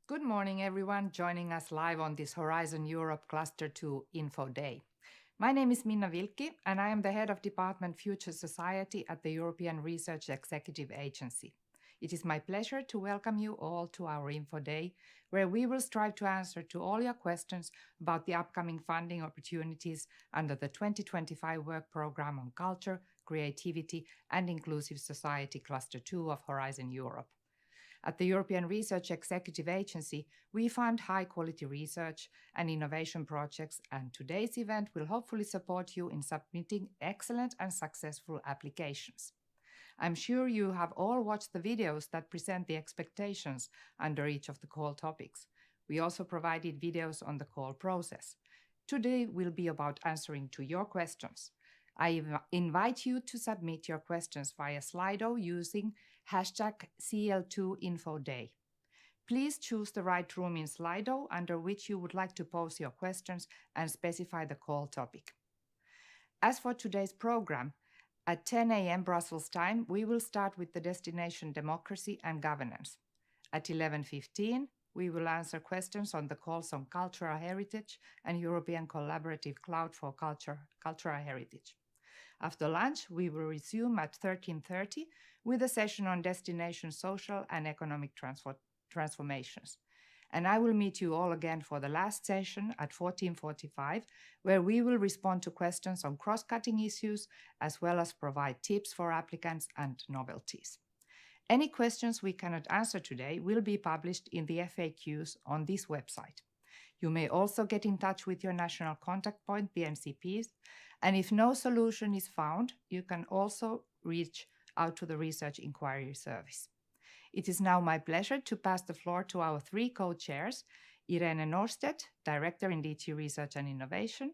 Good morning, everyone, joining us live on this Horizon Europe Cluster 2 Info Day. My name is Minna Vilkki, and I am the head of Department Future Society at the European Research Executive Agency. It is my pleasure to welcome you all to our Info Day, where we will strive to answer to all your questions about the upcoming funding opportunities under the 2025 Work Programme on Culture, Creativity and Inclusive Society Cluster 2 of Horizon Europe. At the European Research Executive Agency, we fund high-quality research and innovation projects, and today's event will hopefully support you in submitting excellent and successful applications. I'm sure you have all watched the videos that present the expectations under each of the call topics. We also provided videos on the call process. Today will be about answering to your questions. I invite you to submit your questions via Slido using hashtag CL2InfoDay. Please choose the right room in Slido under which you would like to pose your questions and specify the call topic. As for today's program, at 10 a.m. Brussels time, we will start with the destination Democracy and Governance. At 11:15, we will answer questions on the calls on cultural heritage and European Collaborative Cloud for Cultural Heritage. After lunch, we will resume at 13:30 with a session on destination social and economic transformations. And I will meet you all again for the last session at 14:45, where we will respond to questions on cross-cutting issues, as well as provide tips for applicants and novelties. Any questions we cannot answer today will be published in the FAQs on this website. You may also get in touch with your national contact point, the NCPs, and if no solution is found, you can also reach out to the Research Inquiry Service. It is now my pleasure to pass the floor to our three co-chairs, Irene Norstedt, Director in DG Research and Innovation,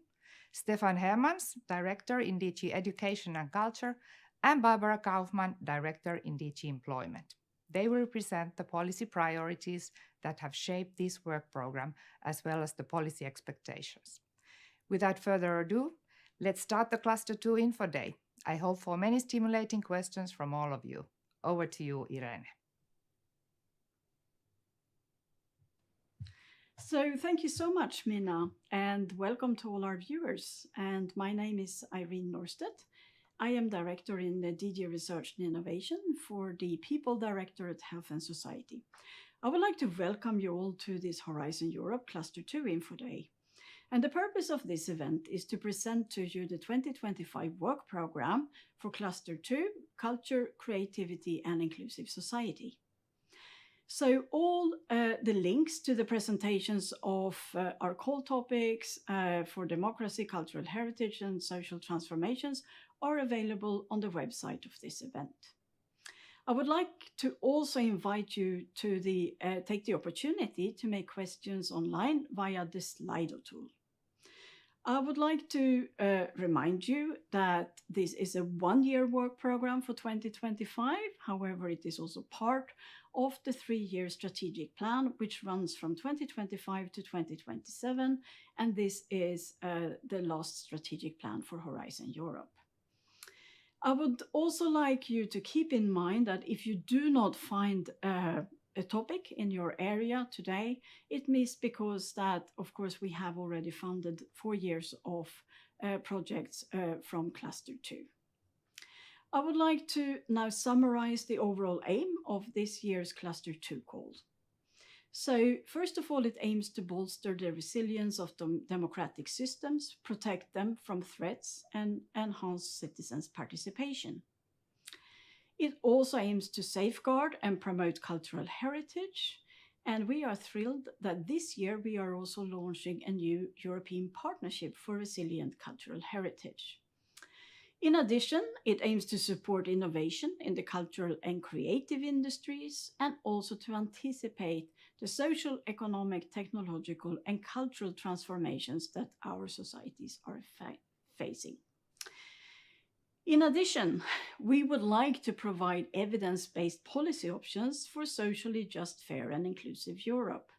Stefan Hermans, Director in DG Education and Culture, and Barbara Kaufmann, Director in DG Employment. They will present the policy priorities that have shaped this work program, as well as the policy expectations. Without further ado, let's start the Cluster 2 Info Day. I hope for many stimulating questions from all of you. Over to you, Irene. So thank you so much, Minna, and welcome to all our viewers. And my name is Irene Norstedt. I am Director in the DG Research and Innovation for the People Directorate Health and Society. I would like to welcome you all to this Horizon Europe Cluster 2 Info Day. And the purpose of this event is to present to you the 2025 work program for Cluster 2, Culture, Creativity and Inclusive Society. So all the links to the presentations of our call topics for democracy, cultural heritage and social transformations are available on the website of this event. I would like to also invite you to take the opportunity to make questions online via the Slido tool. I would like to remind you that this is a one-year work program for 2025. However, it is also part of the three-year strategic plan, which runs from 2025 to 2027. And this is the last strategic plan for Horizon Europe. I would also like you to keep in mind that if you do not find a topic in your area today, it means because that, of course, we have already funded 4 years of projects from Cluster 2. I would like to now summarize the overall aim of this year's Cluster 2 call. So, first of all, it aims to bolster the resilience of democratic systems, protect them from threats, and enhance citizens' participation. It also aims to safeguard and promote cultural heritage, and we are thrilled that this year we are also launching a new European partnership for resilient cultural heritage. In addition, it aims to support innovation in the cultural and creative industries and also to anticipate the social, economic, technological, and cultural transformations that our societies are facing. In addition, we would like to provide evidence-based policy options for socially just, fair, and inclusive Europe.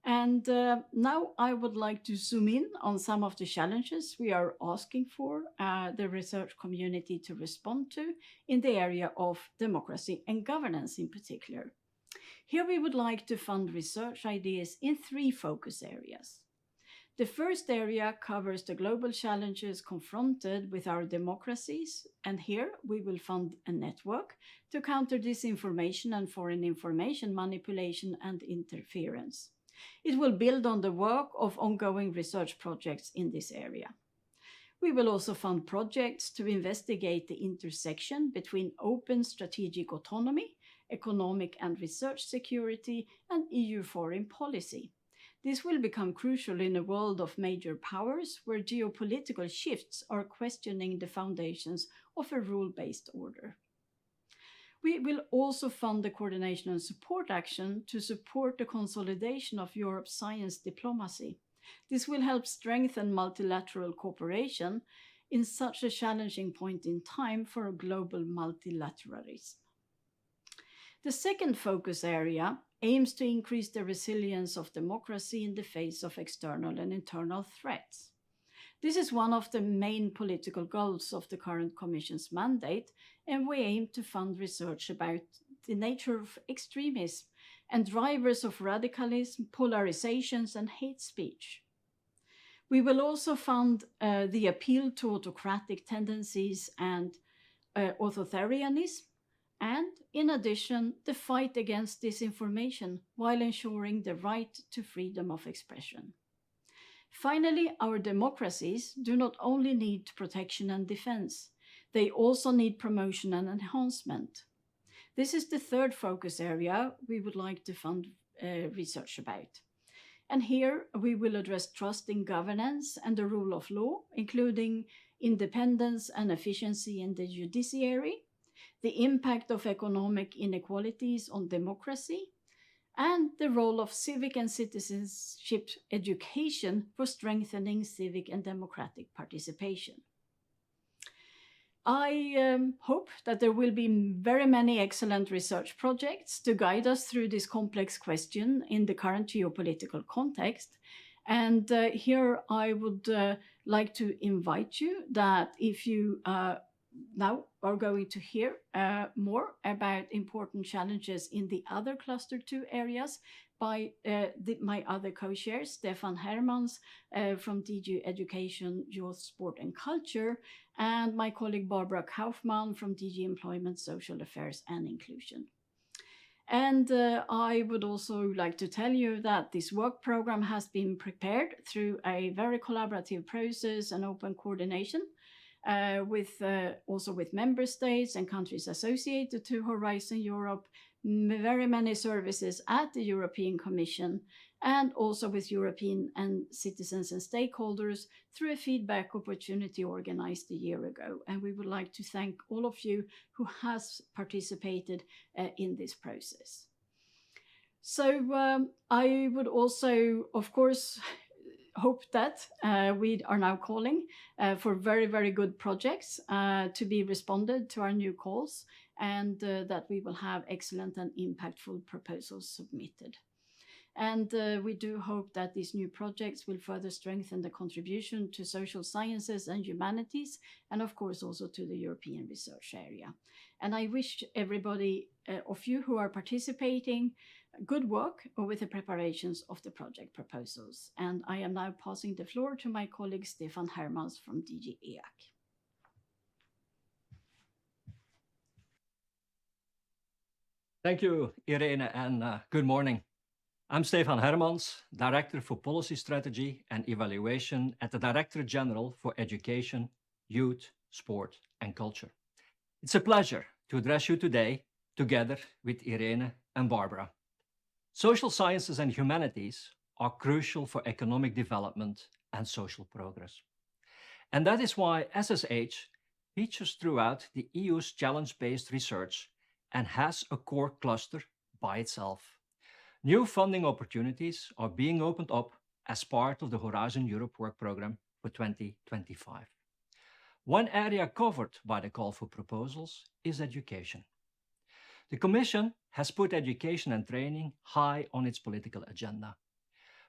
And now I would like to zoom in on some of the challenges we are asking for the research community to respond to in the area of democracy and governance in particular. Here we would like to fund research ideas in 3 focus areas. The first area covers the global challenges confronted with our democracies, and here we will fund a network to counter disinformation and foreign information manipulation and interference. It will build on the work of ongoing research projects in this area. We will also fund projects to investigate the intersection between open strategic autonomy, economic and research security, and EU foreign policy. This will become crucial in a world of major powers where geopolitical shifts are questioning the foundations of a rule-based order. We will also fund the coordination and support action to support the consolidation of Europe's science diplomacy. This will help strengthen multilateral cooperation in such a challenging point in time for global multilateralism. The second focus area aims to increase the resilience of democracy in the face of external and internal threats. This is one of the main political goals of the current Commission's mandate, and we aim to fund research about the nature of extremism and drivers of radicalism, polarizations, and hate speech. We will also fund the appeal to autocratic tendencies and authoritarianism, and in addition, the fight against disinformation while ensuring the right to freedom of expression. Finally, our democracies do not only need protection and defense, they also need promotion and enhancement. This is the third focus area we would like to fund research about. And here we will address trust in governance and the rule of law, including independence and efficiency in the judiciary, the impact of economic inequalities on democracy, and the role of civic and citizenship education for strengthening civic and democratic participation. I hope that there will be very many excellent research projects to guide us through this complex question in the current geopolitical context. And here I would like to invite you that if you now are going to hear more about important challenges in the other Cluster 2 areas by my other co-chairs, Stefan Hermans from DG Education, Youth, Sport and Culture, and my colleague Barbara Kaufmann from DG Employment, Social Affairs and Inclusion. And I would also like to tell you that this work program has been prepared through a very collaborative process and open coordination also with member states and countries associated to Horizon Europe, very many services at the European Commission, and also with European and citizens and stakeholders through a feedback opportunity organized a year ago. And we would like to thank all of you who has participated in this process. So I would also, of course, hope that we are now calling for very, very good projects to be responded to our new calls, and that we will have excellent and impactful proposals submitted. And we do hope that these new projects will further strengthen the contribution to social sciences and humanities, and of course also to the European research area. And I wish everybody of you who are participating good work with the preparations of the project proposals. And I am now passing the floor to my colleague Stefan Hermans from DG EAC. Thank you, Irene, and good morning. I'm Stefan Hermans, Director for Policy Strategy and Evaluation at the Directorate General for Education, Youth, Sport and Culture. It's a pleasure to address you today together with Irene and Barbara. Social sciences and humanities are crucial for economic development and social progress. And that is why SSH features throughout the EU's challenge-based research and has a core cluster by itself. New funding opportunities are being opened up as part of the Horizon Europe work program for 2025. One area covered by the call for proposals is education. The Commission has put education and training high on its political agenda.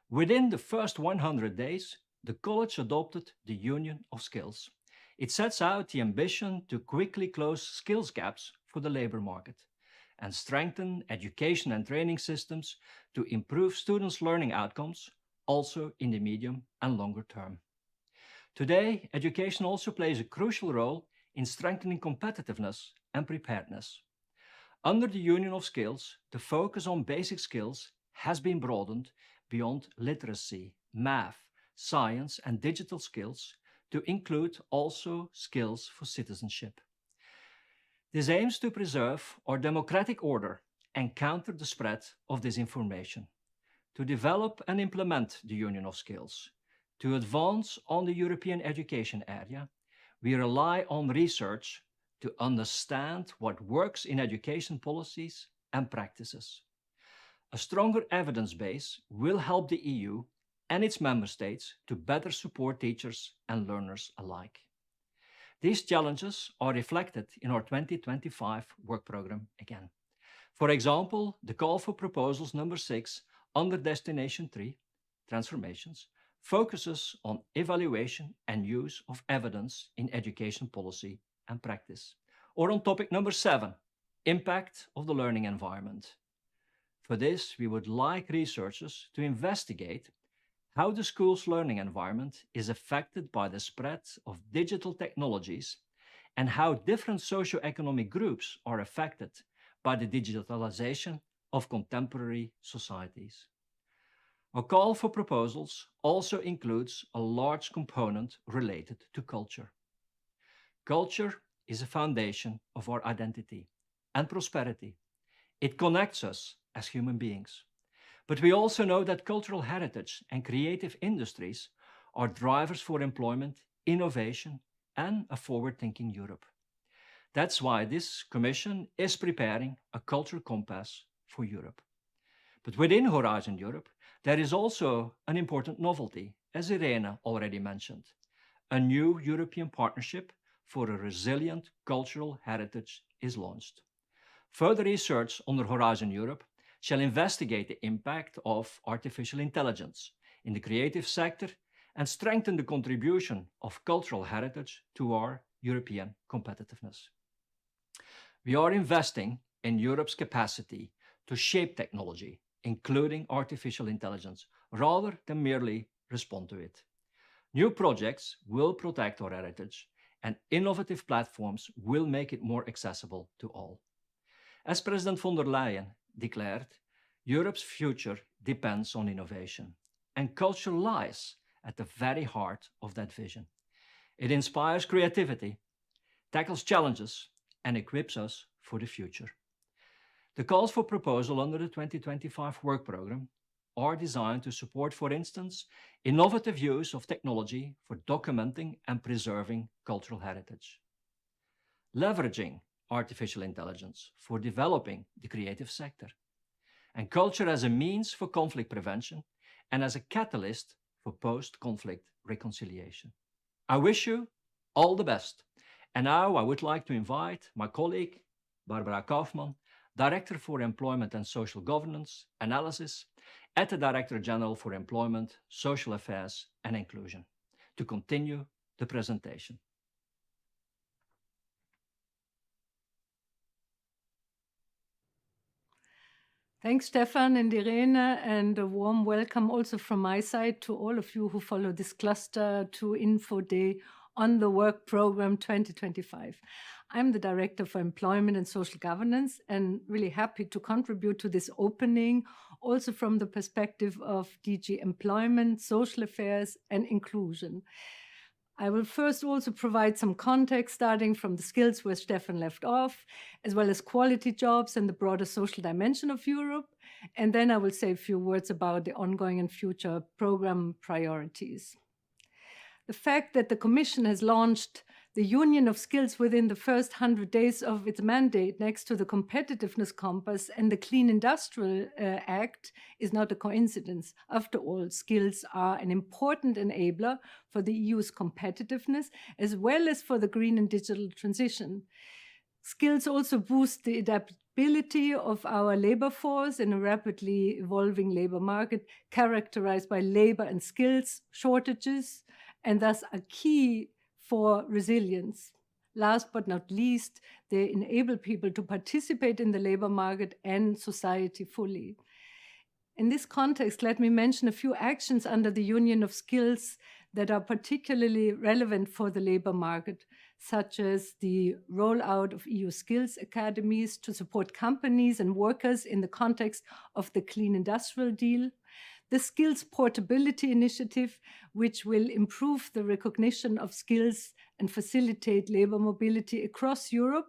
Within the first 100 days, the College adopted the Union of Skills. It sets out the ambition to quickly close skills gaps for the labour market. and strengthen education and training systems to improve students' learning outcomes, also in the medium and longer term. Today, education also plays a crucial role in strengthening competitiveness and preparedness. Under the Union of Skills, the focus on basic skills has been broadened beyond literacy, math, science, and digital skills to include also skills for citizenship. This aims to preserve our democratic order and counter the spread of disinformation, to develop and implement the Union of Skills. To advance on the European education area, we rely on research to understand what works in education policies and practices. A stronger evidence base will help the EU and its member states to better support teachers and learners alike. These challenges are reflected in our 2025 work program again. For example, the call for proposals number 6 under Destination 3, Transformations, focuses on evaluation and use of evidence in education policy and practice. Or on topic number 7, impact of the learning environment. For this, we would like researchers to investigate how the school's learning environment is affected by the spread of digital technologies and how different socioeconomic groups are affected by the digitalization of contemporary societies. Our call for proposals also includes a large component related to culture. Culture is a foundation of our identity and prosperity. It connects us as human beings. But we also know that cultural heritage and creative industries are drivers for employment, innovation, and a forward-thinking Europe. That's why this Commission is preparing a cultural compass for Europe. But within Horizon Europe, there is also an important novelty, as Irene already mentioned, a new European partnership for a resilient cultural heritage is launched. Further research under Horizon Europe shall investigate the impact of artificial intelligence in the creative sector and strengthen the contribution of cultural heritage to our European competitiveness. We are investing in Europe's capacity to shape technology, including artificial intelligence, rather than merely respond to it. New projects will protect our heritage, and innovative platforms will make it more accessible to all. As President von der Leyen declared, Europe's future depends on innovation, and culture lies at the very heart of that vision. It inspires creativity, tackles challenges, and equips us for the future. The calls for proposal under the 2025 work program are designed to support, for instance, innovative use of technology for documenting and preserving cultural heritage, leveraging artificial intelligence for developing the creative sector, and culture as a means for conflict prevention and as a catalyst for post-conflict reconciliation. I wish you all the best. And now I would like to invite my colleague, Barbara Kaufmann, Director for Employment and Social Governance Analysis at the Director General for Employment, Social Affairs and Inclusion, to continue the presentation. Thanks, Stefan and Irene, and a warm welcome also from my side to all of you who follow this Cluster 2 Info Day on the Work Program 2025. I'm the Director for Employment and Social Governance and really happy to contribute to this opening, also from the perspective of DG Employment, Social Affairs and Inclusion. I will first also provide some context starting from the skills where Stefan left off, as well as quality jobs and the broader social dimension of Europe. And then I will say a few words about the ongoing and future program priorities. The fact that the Commission has launched the Union of Skills within the first 100 days of its mandate next to the Competitiveness Compass and the Clean Industrial Act is not a coincidence. After all, skills are an important enabler for the EU's competitiveness as well as for the green and digital transition. Skills also boost the adaptability of our labor force in a rapidly evolving labor market characterized by labor and skills shortages, and thus are key for resilience. last but not least, they enable people to participate in the labor market and society fully. In this context, let me mention a few actions under the Union of Skills that are particularly relevant for the labor market, such as the rollout of EU skills academies to support companies and workers in the context of the Clean Industrial Deal, the Skills Portability Initiative, which will improve the recognition of skills and facilitate labor mobility across Europe,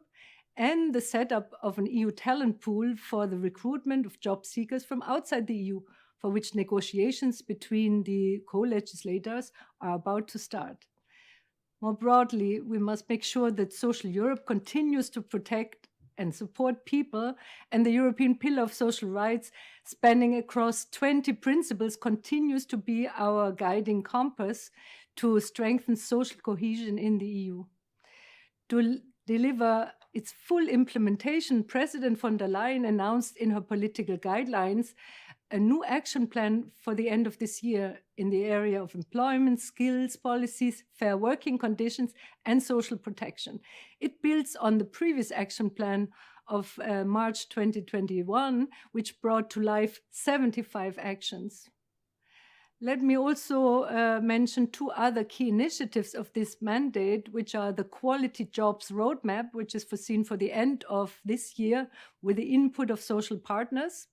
and the setup of an EU talent pool for the recruitment of job seekers from outside the EU, for which negotiations between the co-legislators are about to start. More broadly, we must make sure that Social Europe continues to protect and support people, and the European Pillar of Social Rights, spanning across 20 principles, continues to be our guiding compass to strengthen social cohesion in the EU. To deliver its full implementation, President von der Leyen announced in her political guidelines a new action plan for the end of this year in the area of employment, skills, policies, fair working conditions, and social protection. It builds on the previous action plan of March 2021, which brought to life 75 actions. Let me also mention two other key initiatives of this mandate, which are the Quality Jobs Roadmap, which is foreseen for the end of this year with the input of social partners,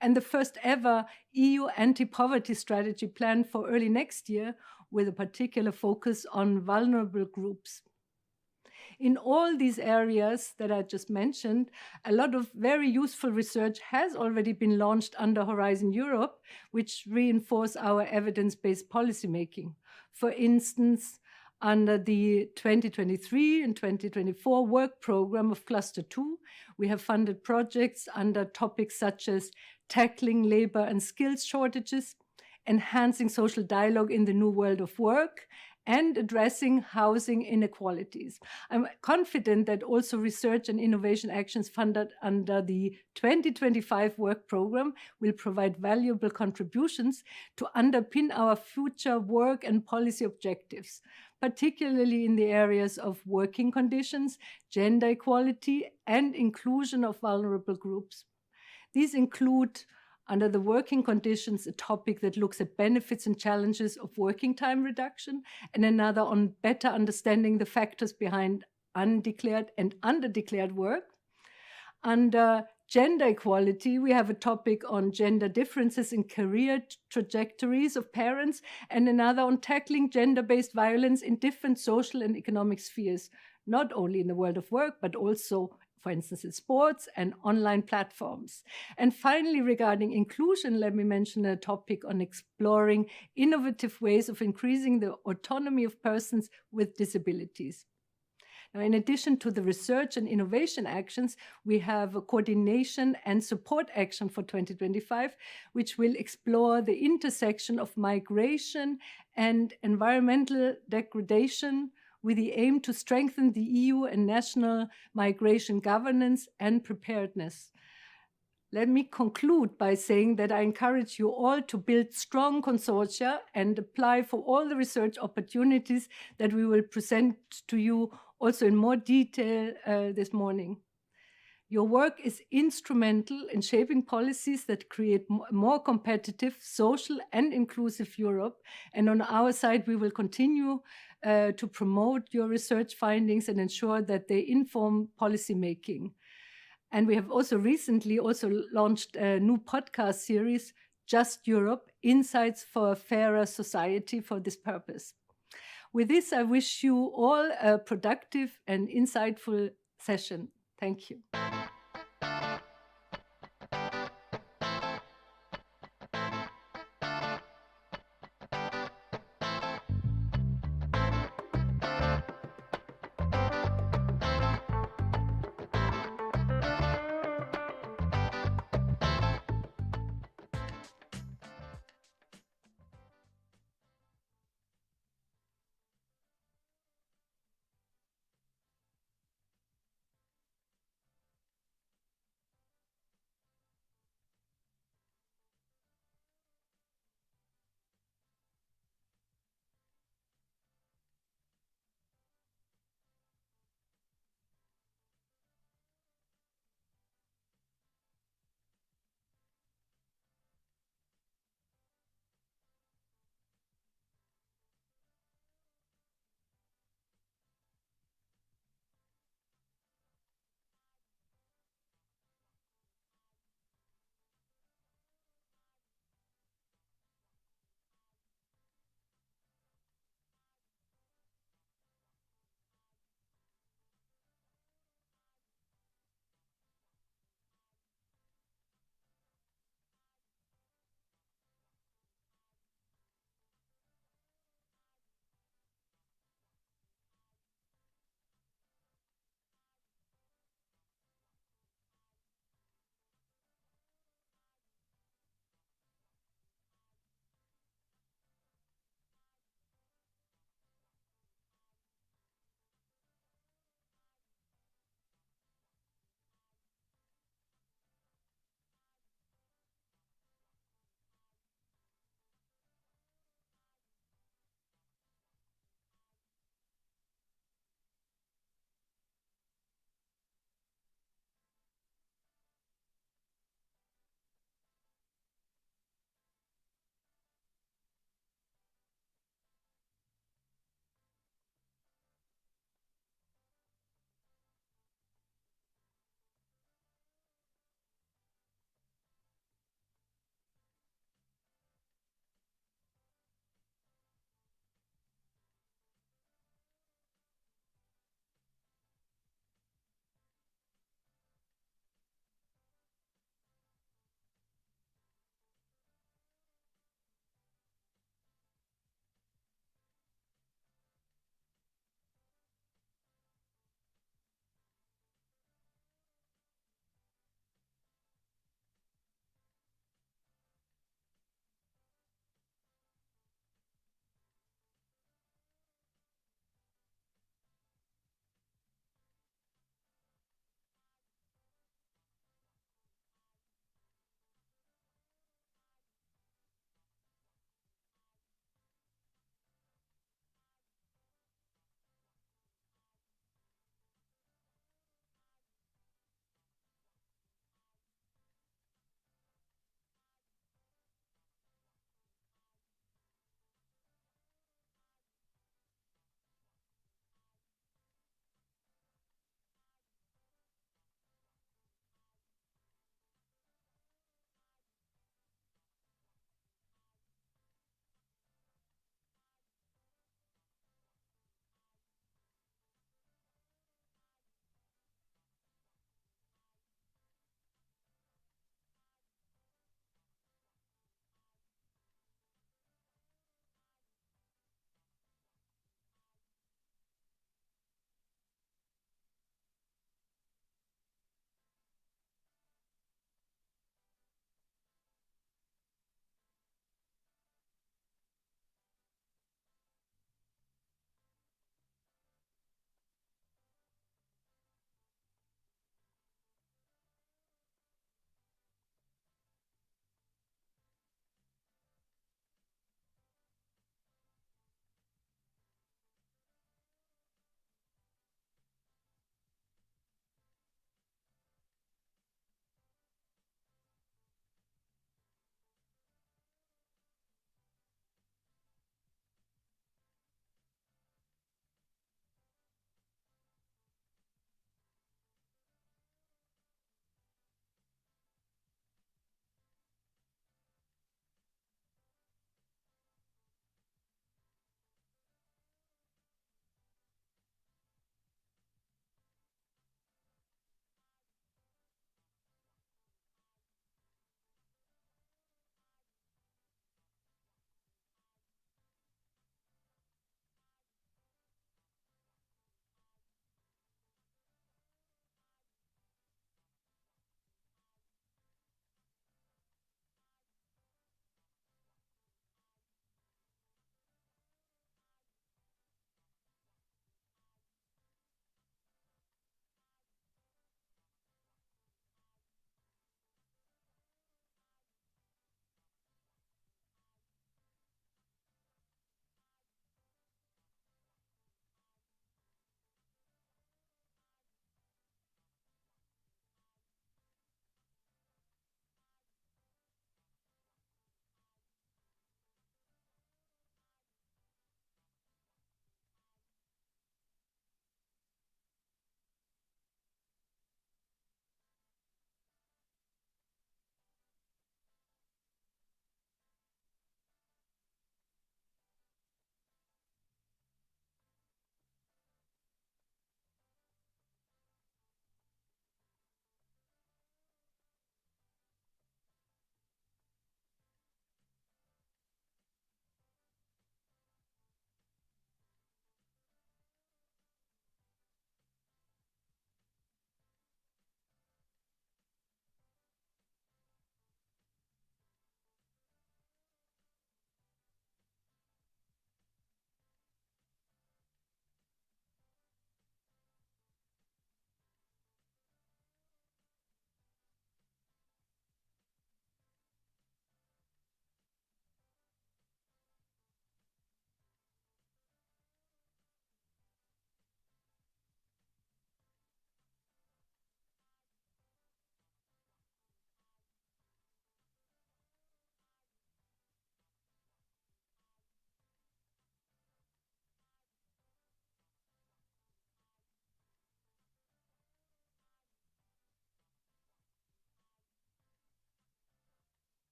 and the first ever EU anti-poverty strategy plan for early next year with a particular focus on vulnerable groups. In all these areas that I just mentioned, a lot of very useful research has already been launched under Horizon Europe, which reinforce our evidence-based policymaking. For instance, under the 2023 and 2024 work program of Cluster 2, we have funded projects under topics such as tackling labor and skills shortages, enhancing social dialogue in the new world of work, and addressing housing inequalities. I'm confident that also research and innovation actions funded under the 2025 work program will provide valuable contributions to underpin our future work and policy objectives, particularly in the areas of working conditions, gender equality, and inclusion of vulnerable groups. These include, under the working conditions, a topic that looks at benefits and challenges of working time reduction, and another on better understanding the factors behind undeclared and underdeclared work. Under gender equality, we have a topic on gender differences in career trajectories of parents, and another on tackling gender-based violence in different social and economic spheres, not only in the world of work, but also, for instance, in sports and online platforms. And finally, regarding inclusion, let me mention a topic on exploring innovative ways of increasing the autonomy of persons with disabilities. Now, in addition to the research and innovation actions, we have a coordination and support action for 2025, which will explore the intersection of migration and environmental degradation, with the aim to strengthen the EU and national migration governance and preparedness. Let me conclude by saying that I encourage you all to build strong consortia and apply for all the research opportunities that we will present to you also in more detail this morning. Your work is instrumental in shaping policies that create a more competitive, social, and inclusive Europe. And on our side, we will continue to promote your research findings and ensure that they inform policymaking. And we have also recently launched a new podcast series, Just Europe, Insights for a Fairer Society, for this purpose. With this, I wish you all a productive and insightful session. Thank you.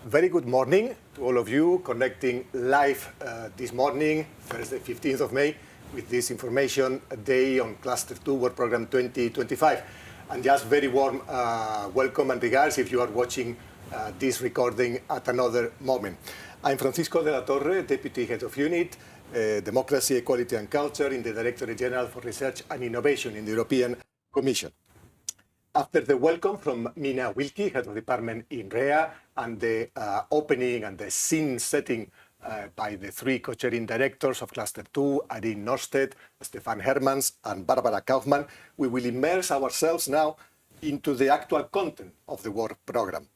Very good morning to all of you connecting live this morning, Thursday, 15th of May, with this information day on Cluster 2 Work Program 2025. And just very warm welcome and regards if you are watching this recording at another moment. I'm Francisco de la Torre, Deputy Head of Unit, Democracy, Equality and Culture in the Directorate General for Research and Innovation in the European Commission. After the welcome from Mina Wilkie, Head of Department in REA, and the opening and the scene setting by the three co-chairing directors of Cluster 2, Irene Norstedt, Stefan Hermans, and Barbara Kaufmann, we will immerse ourselves now into the actual content of the work program.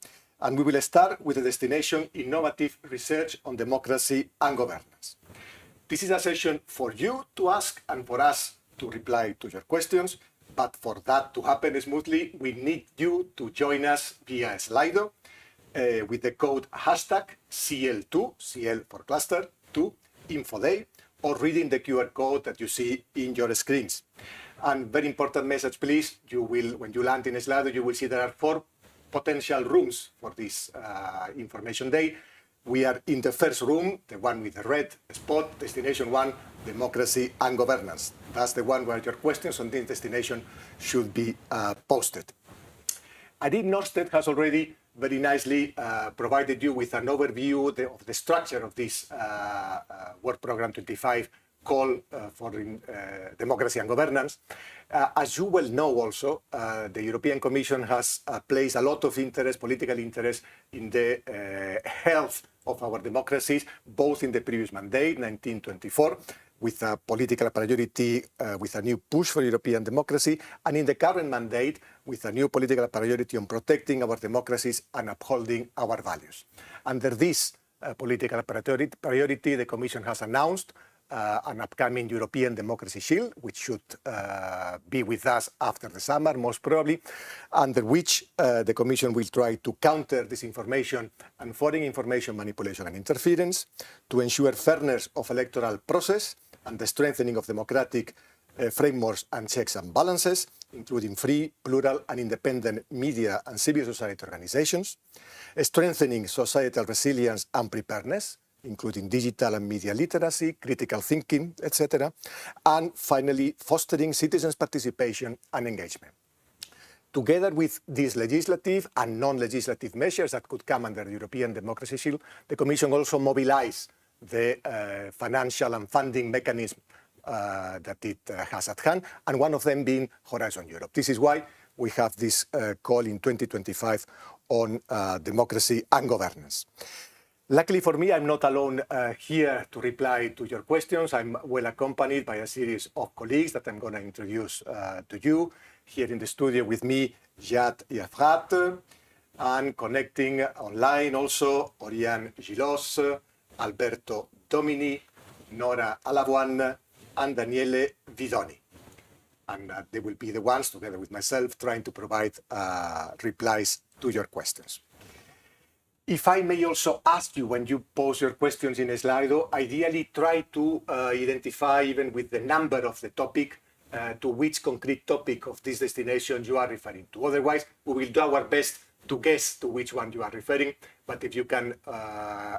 And we will start with the destination Innovative Research on Democracy and Governance. This is a session for you to ask and for us to reply to your questions. But for that to happen smoothly, we need you to join us via Slido with the code hashtag CL2, CL for cluster, 2, InfoDay, or reading the QR code that you see in your screens. And very important message, please, you will, when you land in Slido, you will see there are 4 potential rooms for this information day. We are in the first room, the one with the red spot, destination 1, Democracy and Governance. That's the one where your questions on this destination should be posted. Irene Norstedt has already very nicely provided you with an overview of the structure of this Work Program 25 call for democracy and governance. As you well know also, the European Commission has placed a lot of interest, political interest, in the health of our democracies, both in the previous mandate, 1924, with a political priority, with a new push for European democracy, and in the current mandate, with a new political priority on protecting our democracies and upholding our values. Under this political priority, the Commission has announced an upcoming European Democracy Shield, which should be with us after the summer, most probably, under which the Commission will try to counter disinformation and foreign information manipulation and interference, to ensure fairness of electoral process and the strengthening of democratic frameworks and checks and balances, including free, plural and independent media and civil society organizations, strengthening societal resilience and preparedness, including digital and media literacy, critical thinking, etc. And finally, fostering citizens' participation and engagement. Together with these legislative and non-legislative measures that could come under the European Democracy Shield, the Commission also mobilized the financial and funding mechanism that it has at hand, and one of them being Horizon Europe. This is why we have this call in 2025 on democracy and governance. Luckily for me, I'm not alone here to reply to your questions. I'm well accompanied by a series of colleagues that I'm going to introduce to you. Here in the studio with me, Jad Yafrat, and connecting online also, Oriane Gilos, Alberto Domini, Nora Alavoine, and Daniele Vidoni. And they will be the ones, together with myself, trying to provide replies to your questions. If I may also ask you, when you pose your questions in Slido, ideally try to identify, even with the number of the topic, to which concrete topic of this destination you are referring to. Otherwise, we will do our best to guess to which one you are referring, but if you can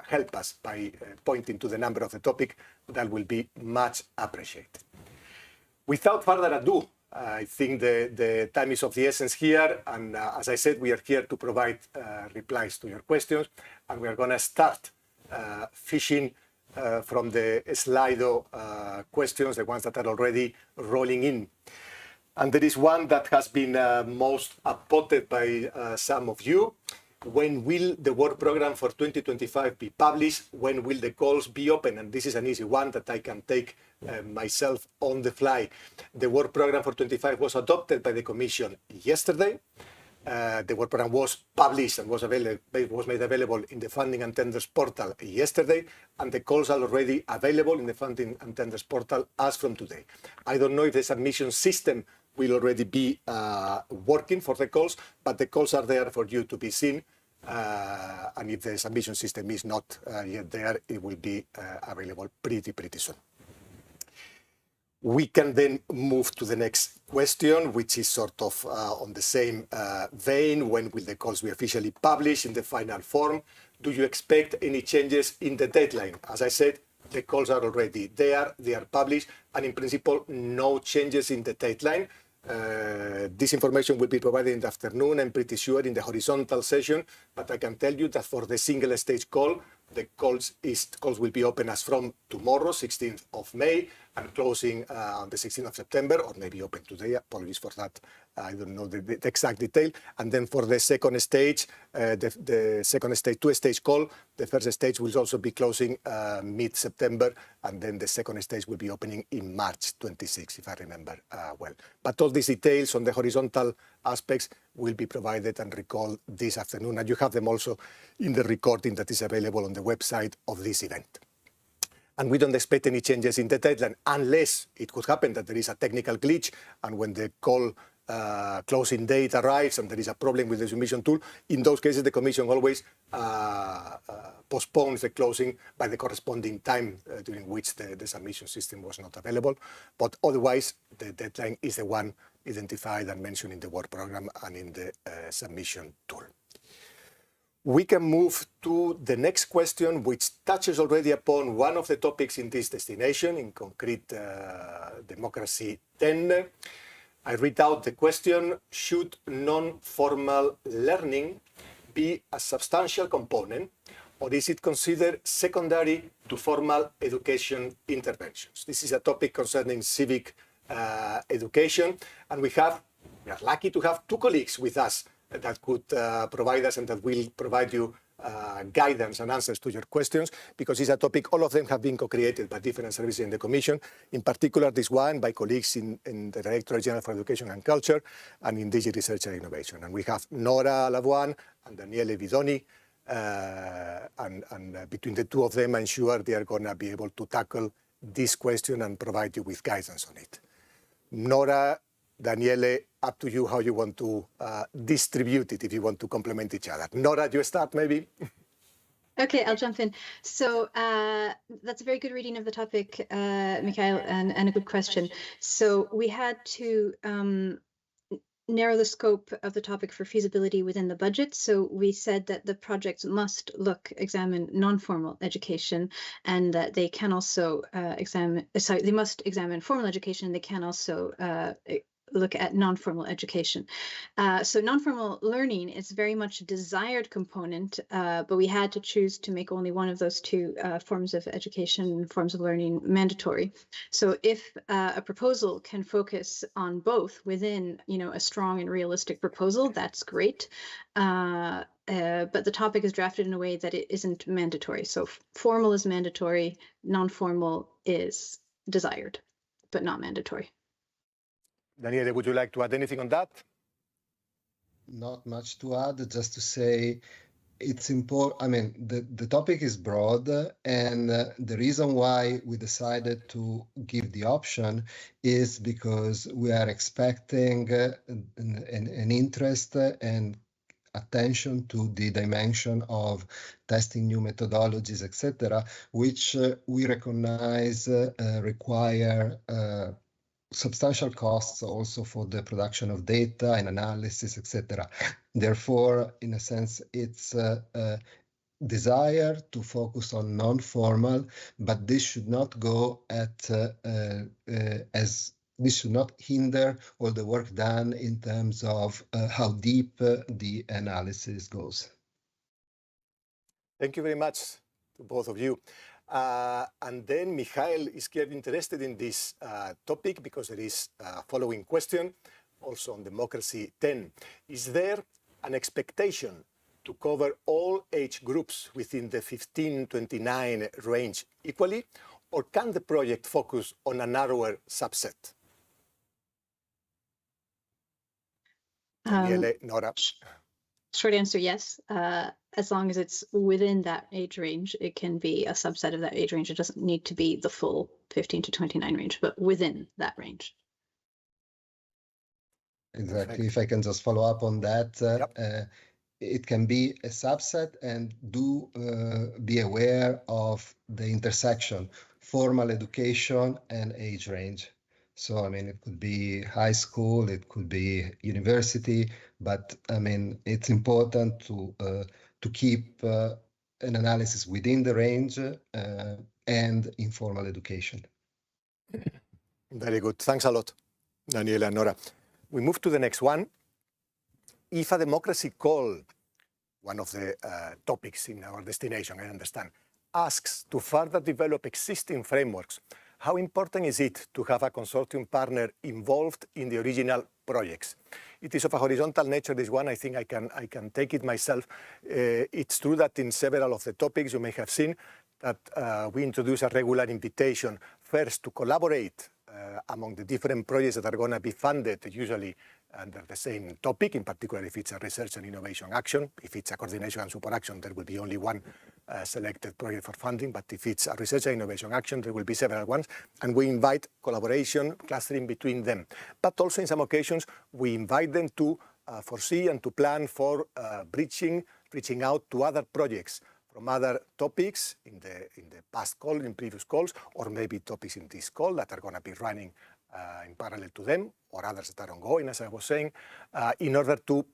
help us by pointing to the number of the topic, that will be much appreciated. Without further ado, I think the time is of the essence here, and as I said, we are here to provide replies to your questions, and we are going to start fishing from the Slido questions, the ones that are already rolling in. And there is one that has been most upvoted by some of you. When will the work program for 2025 be published? When will the calls be open? And this is an easy one that I can take myself on the fly. The work program for 25 was adopted by the Commission yesterday. The work program was published and was made available in the Funding and Tenders portal yesterday, and the calls are already available in the Funding and Tenders portal as from today. I don't know if the submission system will already be working for the calls, but the calls are there for you to be seen. And if the submission system is not yet there, it will be available pretty soon. We can then move to the next question, which is sort of on the same vein. When will the calls be officially published in the final form? Do you expect any changes in the deadline? As I said, the calls are already there, they are published, and in principle, no changes in the deadline. This information will be provided in the afternoon, I'm pretty sure, in the horizontal session, but I can tell you that for the single stage call, the calls will be open as from tomorrow, 16th of May, and closing on the 16th of September, or maybe open today. Apologies for that. I don't know the exact detail. And then for the second stage, the second stage, two-stage call, the first stage will also be closing mid-September, and then the second stage will be opening in March 26, if I remember well. But all these details on the horizontal aspects will be provided and recalled this afternoon, and you have them also in the recording that is available on the website of this event. And we don't expect any changes in the deadline, unless it could happen that there is a technical glitch, and when the call closing date arrives and there is a problem with the submission tool, in those cases the Commission always postpones the closing by the corresponding time during which the submission system was not available. But otherwise, the deadline is the one identified and mentioned in the work program and in the submission tool. We can move to the next question, which touches already upon one of the topics in this destination, in concrete Democracy 10. I read out the question: should non-formal learning be a substantial component, or is it considered secondary to formal education interventions? This is a topic concerning civic education, and we are lucky to have two colleagues with us that could provide us and that will provide you guidance and answers to your questions, because it's a topic, all of them have been co-created by different services in the Commission, in particular this one by colleagues in the Directorate General for Education and Culture and in DG Research and Innovation. And we have Nora Lavoine and Daniele Vidoni, and between the two of them, I'm sure they are going to be able to tackle this question and provide you with guidance on it. Nora, Daniele, up to you how you want to distribute it, if you want to complement each other. Nora, you start maybe? Okay, I'll jump in. So that's a very good reading of the topic, Mikhail, and a good question. So we had to narrow the scope of the topic for feasibility within the budget. So we said that the projects must examine non-formal education, and that they can also they must examine formal education, and they can also look at non-formal education. So non-formal learning is very much a desired component, but we had to choose to make only one of those two forms of education, forms of learning mandatory. So if a proposal can focus on both within, a strong and realistic proposal, that's great. But the topic is drafted in a way that it isn't mandatory. So formal is mandatory, non-formal is desired, but not mandatory. Daniele, would you like to add anything on that? Not much to add, just to say it's important. I mean, the topic is broad, and the reason why we decided to give the option is because we are expecting an interest and attention to the dimension of testing new methodologies, etc., which we recognize require substantial costs also for the production of data and analysis, etc. Therefore, in a sense, it's a desire to focus on non-formal, but this should not go this should not hinder all the work done in terms of how deep the analysis goes. Thank you very much to both of you. And then Mikhail is getting interested in this topic because there is a following question, also on Democracy 10. Is there an expectation to cover all age groups within the 15-29 range equally, or can the project focus on a narrower subset? Daniele, Nora. Short answer, yes. As long as it's within that age range, it can be a subset of that age range. It doesn't need to be the full 15 to 29 range, but within that range. Exactly. If I can just follow up on that, it can be a subset, and do be aware of the intersection, formal education and age range. So, I mean, it could be high school, it could be university, but I mean, it's important to keep an analysis within the range and informal education. Very good. Thanks a lot, Daniela and Nora. We move to the next one. If a democracy call, one of the topics in our destination, I understand, asks to further develop existing frameworks, how important is it to have a consortium partner involved in the original projects? It is of a horizontal nature, this one. I think I can take it myself. It's true that in several of the topics you may have seen that we introduce a regular invitation first to collaborate among the different projects that are going to be funded, usually under the same topic, in particular if it's a research and innovation action. If it's a coordination and support action, there will be only one selected project for funding, but if it's a research and innovation action, there will be several ones, and we invite collaboration, clustering between them. But also in some occasions, we invite them to foresee and to plan for reaching out to other projects from other topics in the past call, in previous calls, or maybe topics in this call that are going to be running in parallel to them, or others that are ongoing, as I was saying, in order to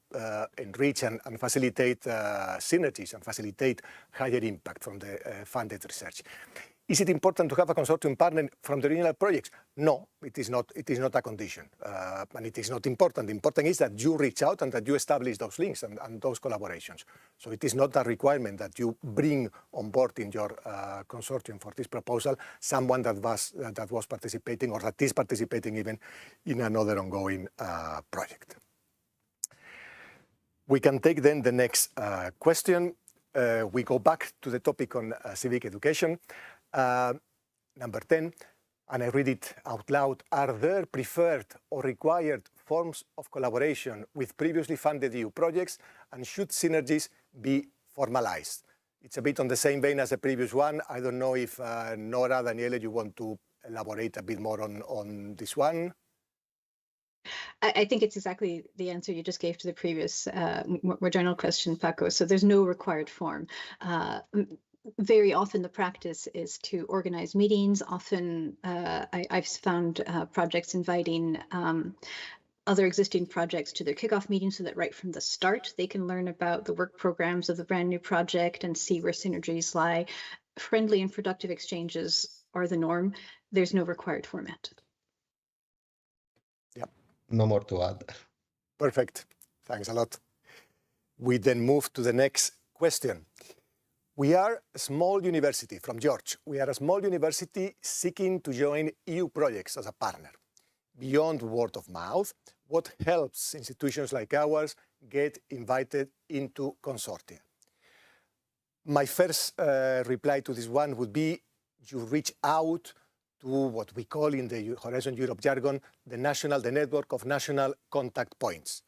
enrich and facilitate synergies and facilitate higher impact from the funded research. Is it important to have a consortium partner from the original projects? No, it is not. It is not a condition, and it is not important. The important is that you reach out and that you establish those links and those collaborations. So it is not a requirement that you bring on board in your consortium for this proposal someone that was participating or that is participating even in another ongoing project. We can take then the next question. We go back to the topic on civic education. Number 10, and I read it out loud. Are there preferred or required forms of collaboration with previously funded EU projects, and should synergies be formalized? It's a bit on the same vein as the previous one. I don't know if Nora, Daniela, you want to elaborate a bit more on this one? I think it's exactly the answer you just gave to the previous more general question, Paco. So there's no required form. Very often the practice is to organize meetings. Often I've found projects inviting other existing projects to their kickoff meetings so that right from the start they can learn about the work programs of the brand new project and see where synergies lie. Friendly and productive exchanges are the norm. There's no required format. Yeah. No more to add. Perfect. Thanks a lot. We then move to the next question. We are a small university, from George. We are a small university seeking to join EU projects as a partner. Beyond word of mouth, what helps institutions like ours get invited into consortia? My first reply to this one would be you reach out to what we call in the Horizon Europe jargon, the network of national contact points.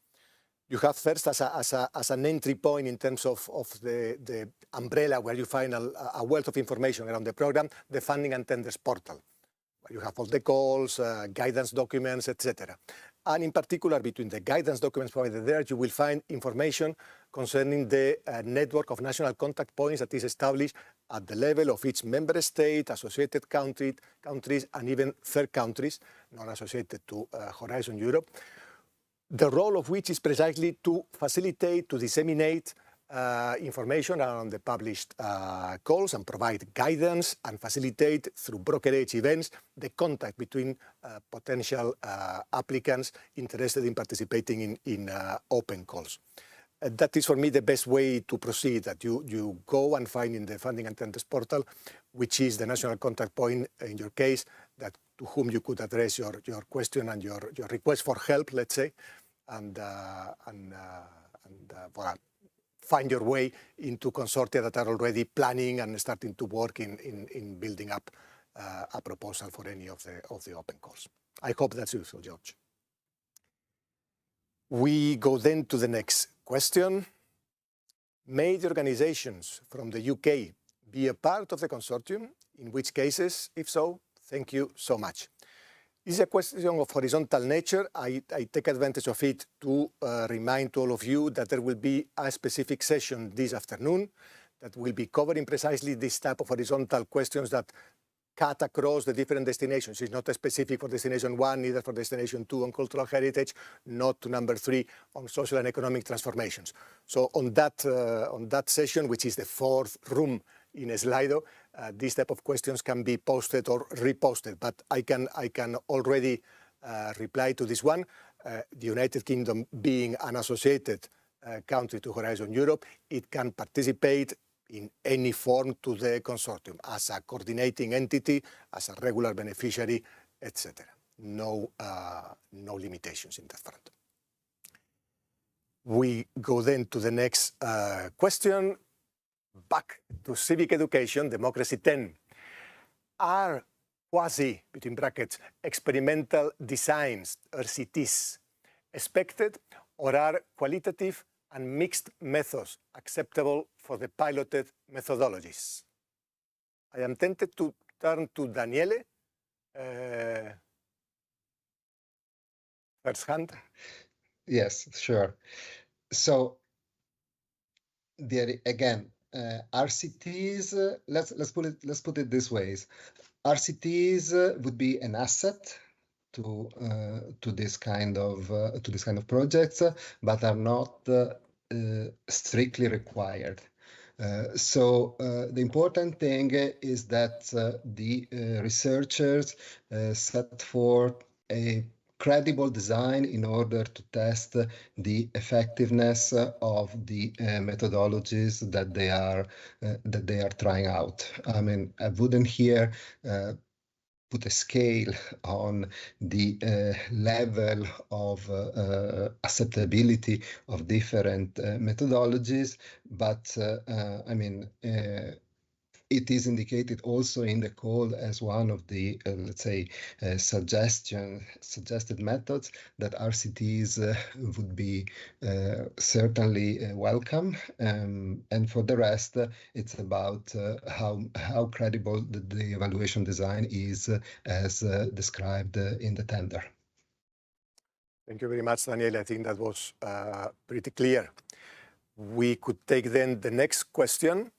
You have first as an entry point in terms of the umbrella where you find a wealth of information around the program, the funding and tenders portal, where you have all the calls, guidance documents, etc. And in particular, between the guidance documents provided there, you will find information concerning the network of national contact points that is established at the level of each member state, associated countries, and even third countries, not associated to Horizon Europe. The role of which is precisely to facilitate, to disseminate information around the published calls and provide guidance and facilitate through brokerage events the contact between potential applicants interested in participating in open calls. That is for me the best way to proceed, that you go and find in the funding and tenders portal, which is the national contact point in your case, that to whom you could address your question and your request for help, let's say, and find your way into consortia that are already planning and starting to work in building up a proposal for any of the open calls. I hope that's useful, George. We go then to the next question. May the organizations from the UK be a part of the consortium? In which cases, if so, thank you so much. This is a question of horizontal nature. I take advantage of it to remind all of you that there will be a specific session this afternoon that will be covering precisely this type of horizontal questions that cut across the different destinations. It's not specific for destination 1, neither for destination 2 on cultural heritage, not to number 3 on social and economic transformations. So on that session, which is the 4th room in Slido, these type of questions can be posted or reposted, but I can already reply to this one. The United Kingdom being an associated country to Horizon Europe, it can participate in any form to the consortium as a coordinating entity, as a regular beneficiary, etc. No limitations in that front. We go then to the next question. Back to civic education, democracy 10. Are quasi, between brackets, experimental designs, RCTs, expected, or are qualitative and mixed methods acceptable for the piloted methodologies? I am tempted to turn to Daniele. First hand. Yes, sure. So again, RCTs. Let's put it this way. RCTs would be an asset to this kind of projects, but are not strictly required. So the important thing is that the researchers set forth a credible design in order to test the effectiveness of the methodologies that they are trying out. I mean, I wouldn't here put a scale on the level of acceptability of different methodologies, but I mean, it is indicated also in the call as one of the, let's say, suggested methods that RCTs would be certainly welcome. And for the rest, it's about how credible the evaluation design is as described in the tender. Thank you very much, Daniele. I think that was pretty clear. We could take then the next question,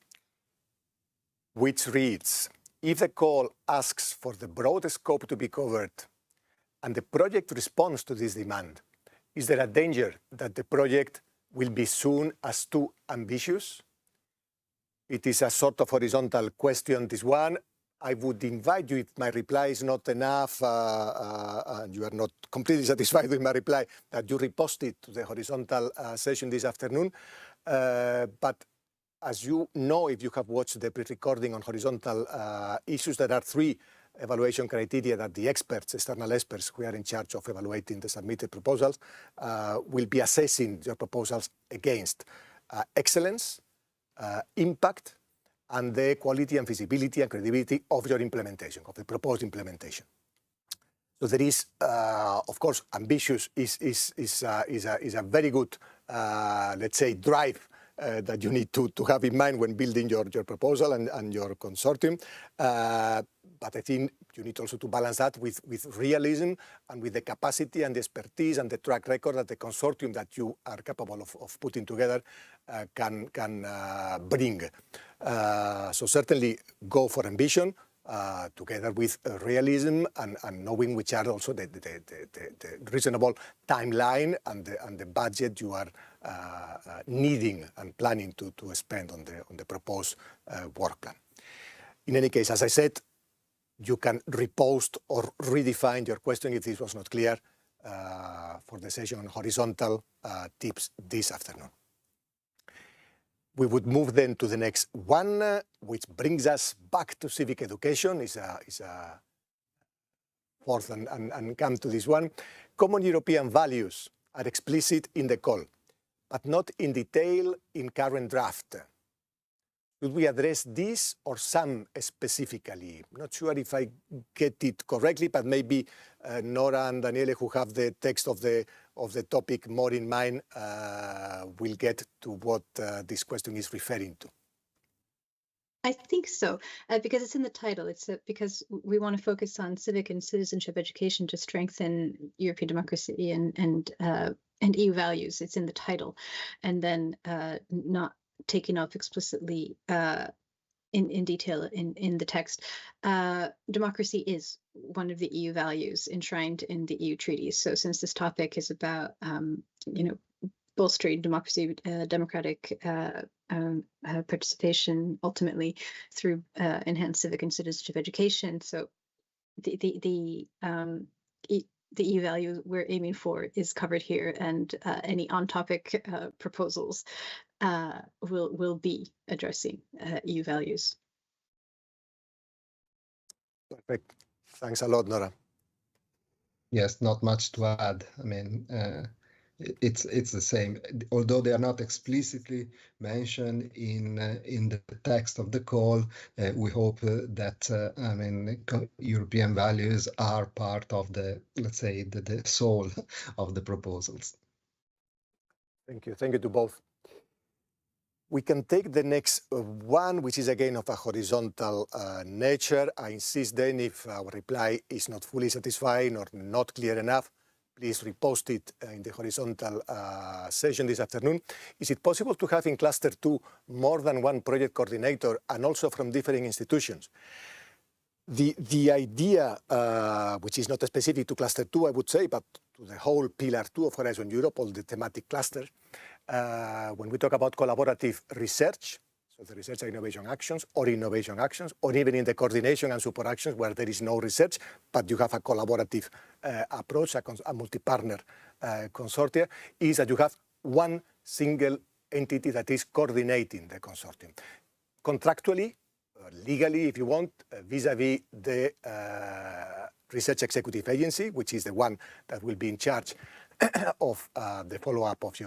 which reads, if the call asks for the broad scope to be covered and the project responds to this demand, is there a danger that the project will be seen as too ambitious? It is a sort of horizontal question, this one. I would invite you, if my reply is not enough and you are not completely satisfied with my reply, that you repost it to the horizontal session this afternoon. But as you know, if you have watched the pre-recording on horizontal issues, there are 3 evaluation criteria that the experts, external experts who are in charge of evaluating the submitted proposals, will be assessing your proposals against: excellence, impact, and the quality and feasibility and credibility of your implementation, of the proposed implementation. So there is, of course, ambitious is a very good, let's say, drive that you need to have in mind when building your proposal and your consortium. But I think you need also to balance that with realism and with the capacity and the expertise and the track record that the consortium that you are capable of putting together can bring. So certainly go for ambition together with realism and knowing which are also the reasonable timeline and the budget you are needing and planning to spend on the proposed work plan. In any case, as I said, you can repost or redefine your question if this was not clear for the session on horizontal tips this afternoon. We would move then to the next one, which brings us back to civic education. Is a fourth and come to this one. Common European values are explicit in the call, but not in detail in current draft. Should we address this or some specifically? I'm not sure if I get it correctly, but maybe Nora and Daniele, who have the text of the topic more in mind, will get to what this question is referring to. I think so, because it's in the title. It's because we want to focus on civic and citizenship education to strengthen European democracy and EU values. It's in the title, and then not taking off explicitly in detail in the text. Democracy is one of the EU values enshrined in the EU treaties. So since this topic is about, bolstering democracy, democratic participation, ultimately through enhanced civic and citizenship education, so the EU value we're aiming for is covered here, and any on-topic proposals will be addressing EU values. Perfect. Thanks a lot, Nora. Yes, not much to add. I mean, it's the same. Although they are not explicitly mentioned in the text of the call, we hope that European values are part of the, let's say, the soul of the proposals. Thank you. Thank you to both. We can take the next one, which is again of a horizontal nature. I insist then, if our reply is not fully satisfying or not clear enough, please repost it in the horizontal session this afternoon. Is it possible to have in Cluster 2 more than one project coordinator and also from different institutions? The idea, which is not specific to Cluster 2, I would say, but to the whole Pillar 2 of Horizon Europe, all the thematic clusters, when we talk about collaborative research, so the research and innovation actions, or even in the coordination and support actions where there is no research, but you have a collaborative approach, a multi-partner consortia, is that you have one single entity that is coordinating the consortium. Contractually, legally, if you want, vis-a-vis the Research Executive Agency, which is the one that will be in charge of the follow-up of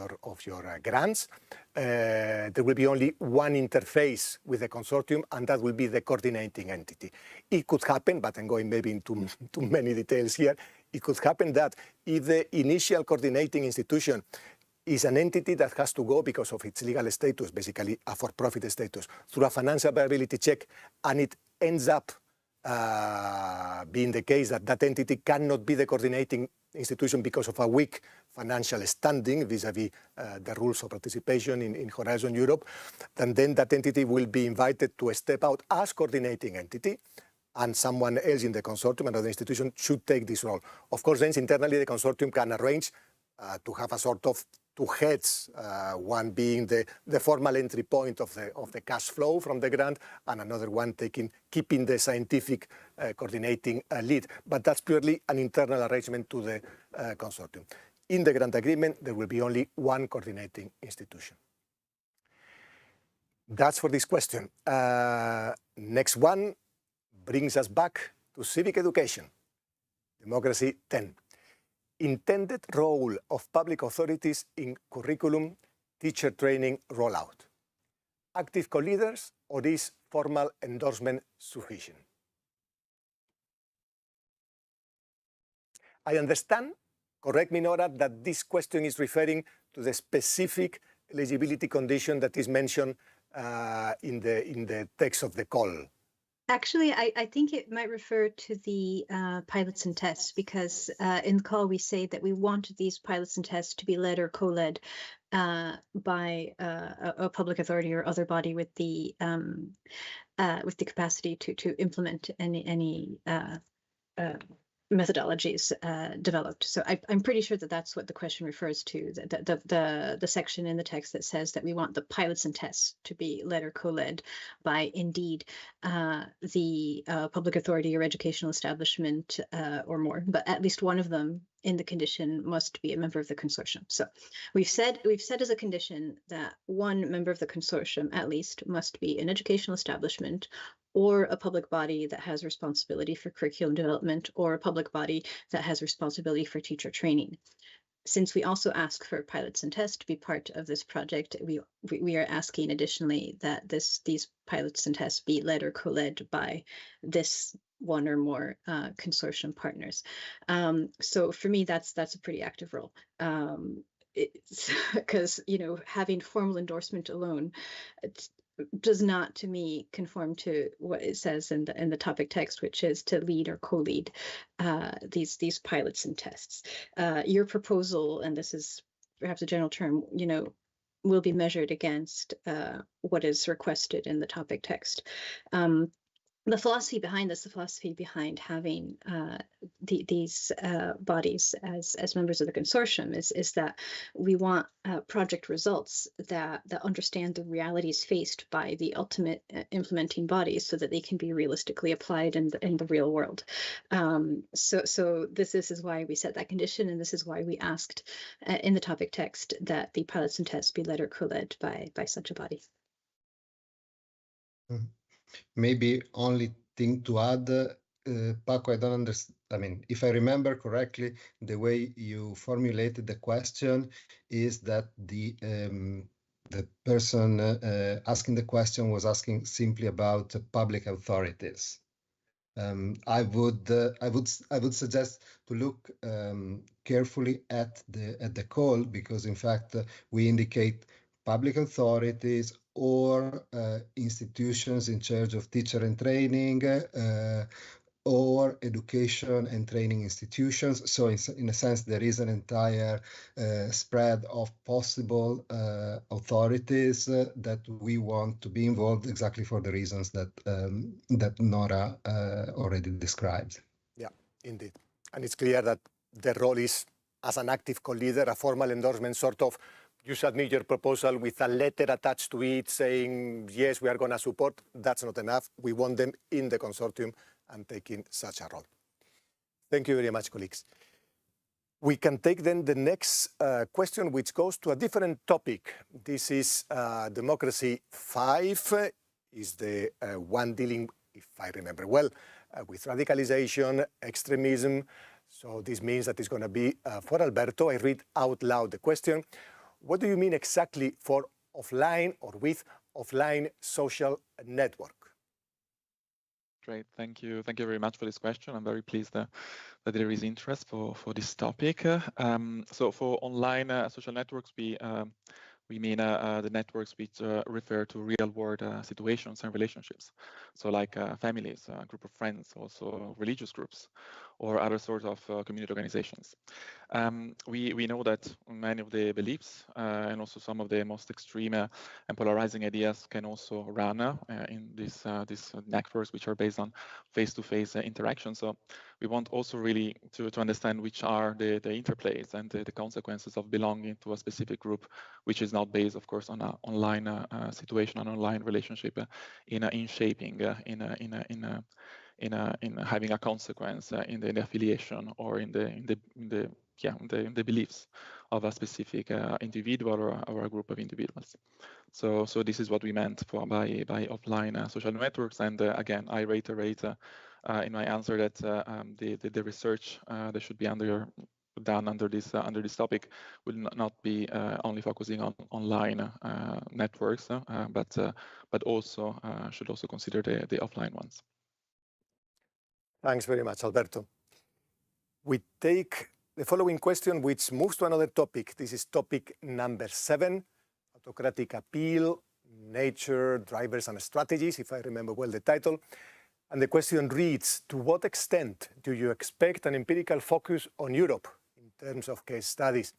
your grants. There will be only one interface with the consortium, and that will be the coordinating entity. It could happen, but I'm going maybe into too many details here, it could happen that if the initial coordinating institution is an entity that has to go because of its legal status, basically a for-profit status, through a financial viability check, and it ends up being the case that that entity cannot be the coordinating institution because of a weak financial standing vis-a-vis the rules of participation in Horizon Europe, then that entity will be invited to step out as coordinating entity, and someone else in the consortium, another institution, should take this role. Of course, then internally the consortium can arrange to have a sort of two heads, one being the formal entry point of the cash flow from the grant, and another one keeping the scientific coordinating lead. But that's purely an internal arrangement to the consortium. In the grant agreement, there will be only one coordinating institution. That's for this question. Next one brings us back to civic education. Democracy 10. Intended role of public authorities in curriculum teacher training rollout. Active co-leaders, or is formal endorsement sufficient? I understand, correct me, Nora, that this question is referring to the specific eligibility condition that is mentioned in the text of the call. Actually, I think it might refer to the pilots and tests, because in the call we say that we want these pilots and tests to be led or co-led by a public authority or other body with the capacity to implement any methodologies developed. So I'm pretty sure that that's what the question refers to, the section in the text that says that we want the pilots and tests to be led or co-led by indeed the public authority or educational establishment or more, but at least one of them in the condition must be a member of the consortium. So we've said as a condition that one member of the consortium at least must be an educational establishment or a public body that has responsibility for curriculum development, or a public body that has responsibility for teacher training. Since we also ask for pilots and tests to be part of this project, we are asking additionally that these pilots and tests be led or co-led by this one or more consortium partners. So for me, that's a pretty active role. Because having formal endorsement alone does not, to me, conform to what it says in the topic text, which is to lead or co-lead these pilots and tests. Your proposal, and this is perhaps a general term, will be measured against what is requested in the topic text. The philosophy behind this, the philosophy behind having these bodies as members of the consortium is that we want project results that understand the realities faced by the ultimate implementing bodies so that they can be realistically applied in the real world. So this is why we set that condition, and this is why we asked in the topic text that the pilots and tests be led or co-led by such a body. Maybe only thing to add, Paco, I don't understand. I mean, if I remember correctly, the way you formulated the question is that the person asking the question was asking simply about public authorities. I would suggest to look carefully at the call, because in fact we indicate public authorities or institutions in charge of teacher and training or education and training institutions. So in a sense, there is an entire spread of possible authorities that we want to be involved, exactly for the reasons that that Nora already described. Yeah, indeed. And it's clear that the role is as an active co-leader, a formal endorsement sort of. You submit your proposal with a letter attached to it saying, yes, we are going to support. That's not enough. We want them in the consortium and taking such a role. Thank you very much, colleagues. We can take then the next question, which goes to a different topic. This is democracy 5, is the one dealing, if I remember well, with radicalization, extremism. So this means that it's going to be for Alberto. I read out loud the question. What do you mean exactly for offline or with offline social network? Great, thank you. Thank you very much for this question. I'm very pleased that there is interest for this topic. So for online social networks, we mean the networks which refer to real-world situations and relationships. So like families, a group of friends, also religious groups, or other sorts of community organizations. We know that many of the beliefs and also some of the most extreme and polarizing ideas can also run in these networks, which are based on face-to-face interaction. So we want also really to understand which are the interplays and the consequences of belonging to a specific group, which is not based, of course, on an online situation, an online relationship, in shaping, in having a consequence in the affiliation or in the beliefs of a specific individual or a group of individuals. So this is what we meant by offline social networks. And again, I reiterate in my answer that the research that should be done under this topic will not be only focusing on online networks, but also should also consider the offline ones. Thanks very much, Alberto. We take the following question, which moves to another topic. This is topic number 7, autocratic appeal, nature, drivers and strategies, if I remember well the title. And the question reads, to what extent do you expect an empirical focus on Europe in terms of case studies?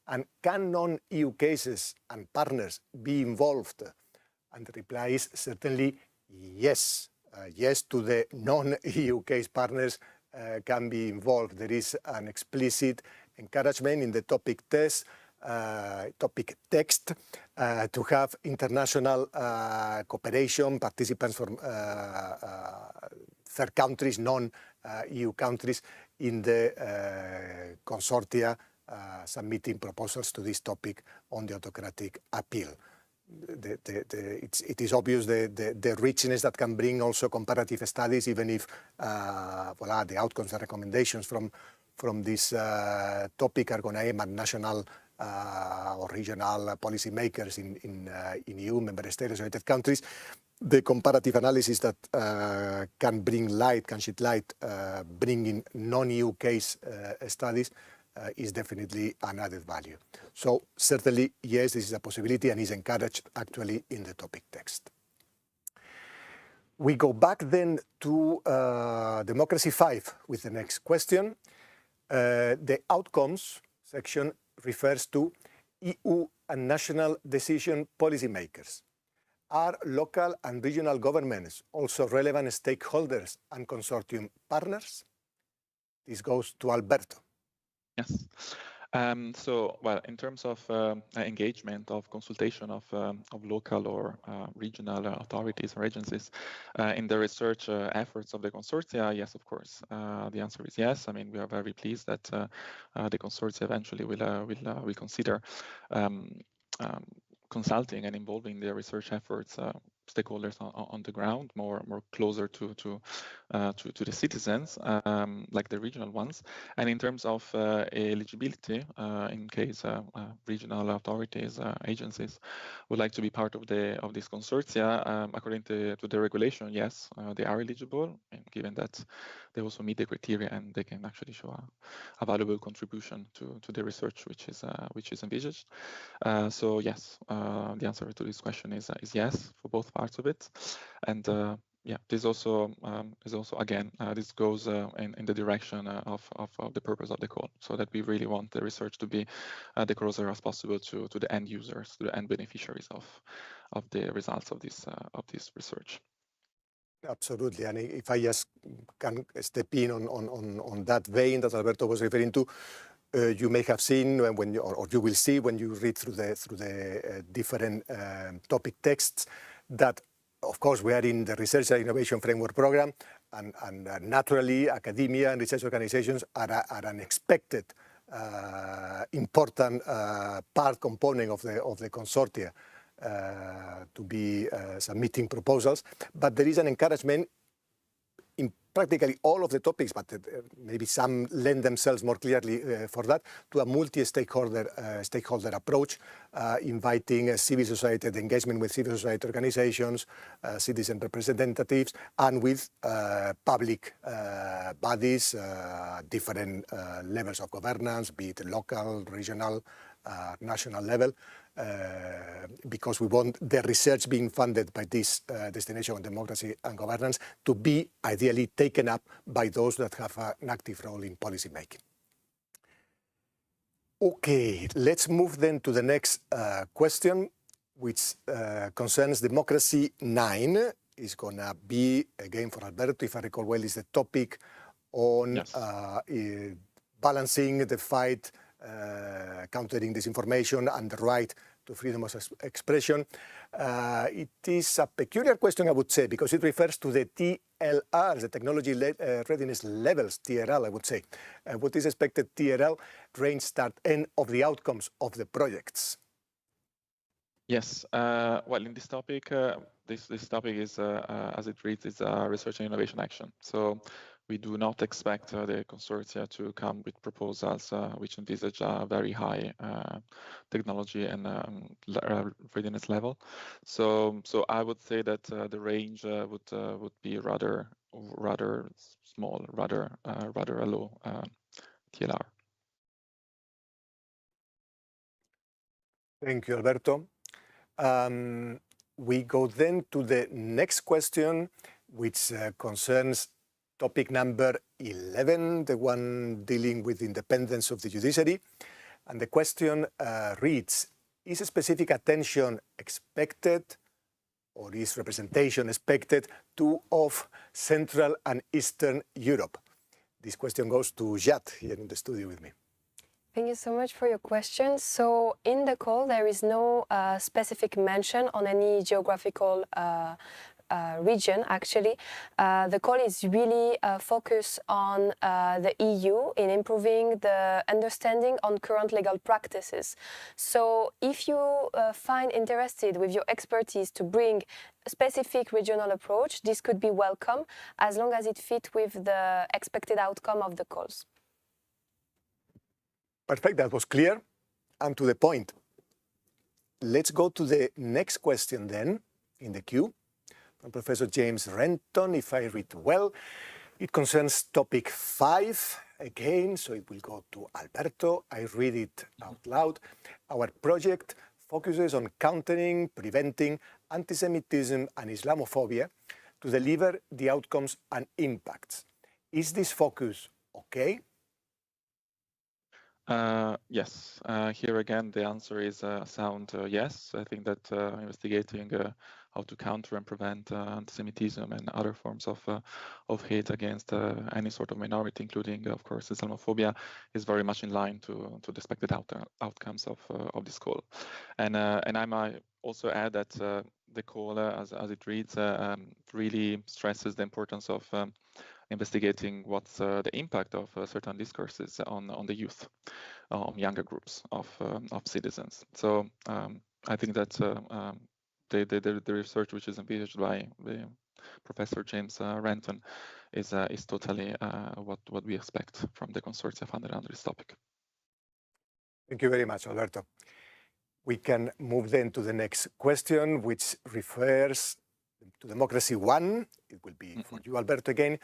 And can non-EU cases and partners be involved? And the reply is certainly yes. Yes, to the non-EU case partners can be involved. There is an explicit encouragement in the topic text to have international cooperation, participants from third countries, non-EU countries, in the consortia submitting proposals to this topic on the autocratic appeal. It is obvious the richness that can bring also comparative studies, even if the outcomes and recommendations from this topic are going to aim at national or regional policy makers in EU member states, associated countries. The comparative analysis that can shed light, bringing non-EU case studies is definitely an added value. So certainly, yes, this is a possibility and is encouraged actually in the topic text. We go back then to Democracy 5 with the next question. The outcomes section refers to EU and national decision policymakers? Are local and regional governments also relevant stakeholders and consortium partners? This goes to Alberto. Yes. So, well, in terms of engagement, of consultation of local or regional authorities or agencies in the research efforts of the consortia, yes, of course. The answer is yes. I mean, we are very pleased that the consortia eventually will consider consulting and involving the research efforts stakeholders on the ground, more closer to the citizens, like the regional ones. And in terms of eligibility, in case regional authorities, agencies would like to be part of this consortia, according to the regulation, yes, they are eligible, and given that they also meet the criteria and they can actually show a valuable contribution to the research which is envisaged. So yes, the answer to this question is yes for both parts of it, and yeah, this also again this goes in the direction of the purpose of the call, so that we really want the research to be the closer as possible to the end users, to the end beneficiaries of the results of this research. Absolutely, and if I just can step in on that vein that Alberto was referring to, you may have seen when you, or you will see when you read through the different topic texts that, of course, we are in the Research and Innovation Framework Program, and naturally, academia and research organizations are an expected important component of the consortia to be submitting proposals. But there is an encouragement in practically all of the topics, but maybe some lend themselves more clearly for that, to a multi-stakeholder approach, inviting civil society, the engagement with civil society organizations, citizen representatives, and with public bodies, different levels of governance, be it local, regional, national level, because we want the research being funded by this destination on democracy and governance to be ideally taken up by those that have an active role in policy making. Okay, let's move then to the next question, which concerns democracy 9. Is going to be, again for Alberto, if I recall well, is the topic on balancing the fight countering disinformation and the right to freedom of expression. It is a peculiar question, I would say, because it refers to the TLRs, the technology readiness levels, TRL, I would say. What is expected TRL, range, start, end of the outcomes of the projects? Yes, well, in this topic, this topic is, as it reads, is research and innovation action. So we do not expect the consortia to come with proposals which envisage a very high technology and readiness level. So I would say that the range would be rather small, rather a low TLR. Thank you, Alberto. We go then to the next question, which concerns topic number 11, the one dealing with independence of the judiciary. And the question reads, is a specific attention expected, or is representation expected, of Central and Eastern Europe? This question goes to Jad here in the studio with me. Thank you so much for your question. So in the call, there is no specific mention on any geographical region, actually. The call is really focused on the EU in improving the understanding on current legal practices. So if you find interested with your expertise to bring a specific regional approach, this could be welcome as long as it fits with the expected outcome of the calls. Perfect, that was clear and to the point. Let's go to the next question then in the queue from Professor James Renton, if I read well. It concerns topic 5 again, so it will go to Alberto. I read it out loud. Our project focuses on countering, preventing anti-Semitism and Islamophobia to deliver the outcomes and impacts. Is this focus okay? Yes. Here again, the answer is a sound yes. I think that investigating how to counter and prevent anti-Semitism and other forms of hate against any sort of minority, including, of course, Islamophobia, is very much in line to the expected outcomes of this call. And I might also add that the call, as it reads, really stresses the importance of investigating what's the impact of certain discourses on the youth, on younger groups of citizens. So I think that the research which is envisaged by the Professor James Renton is totally what we expect from the consortia funded under this topic. Thank you very much, Alberto. We can move then to the next question, which refers to Democracy 1. It will be for you, Alberto, again.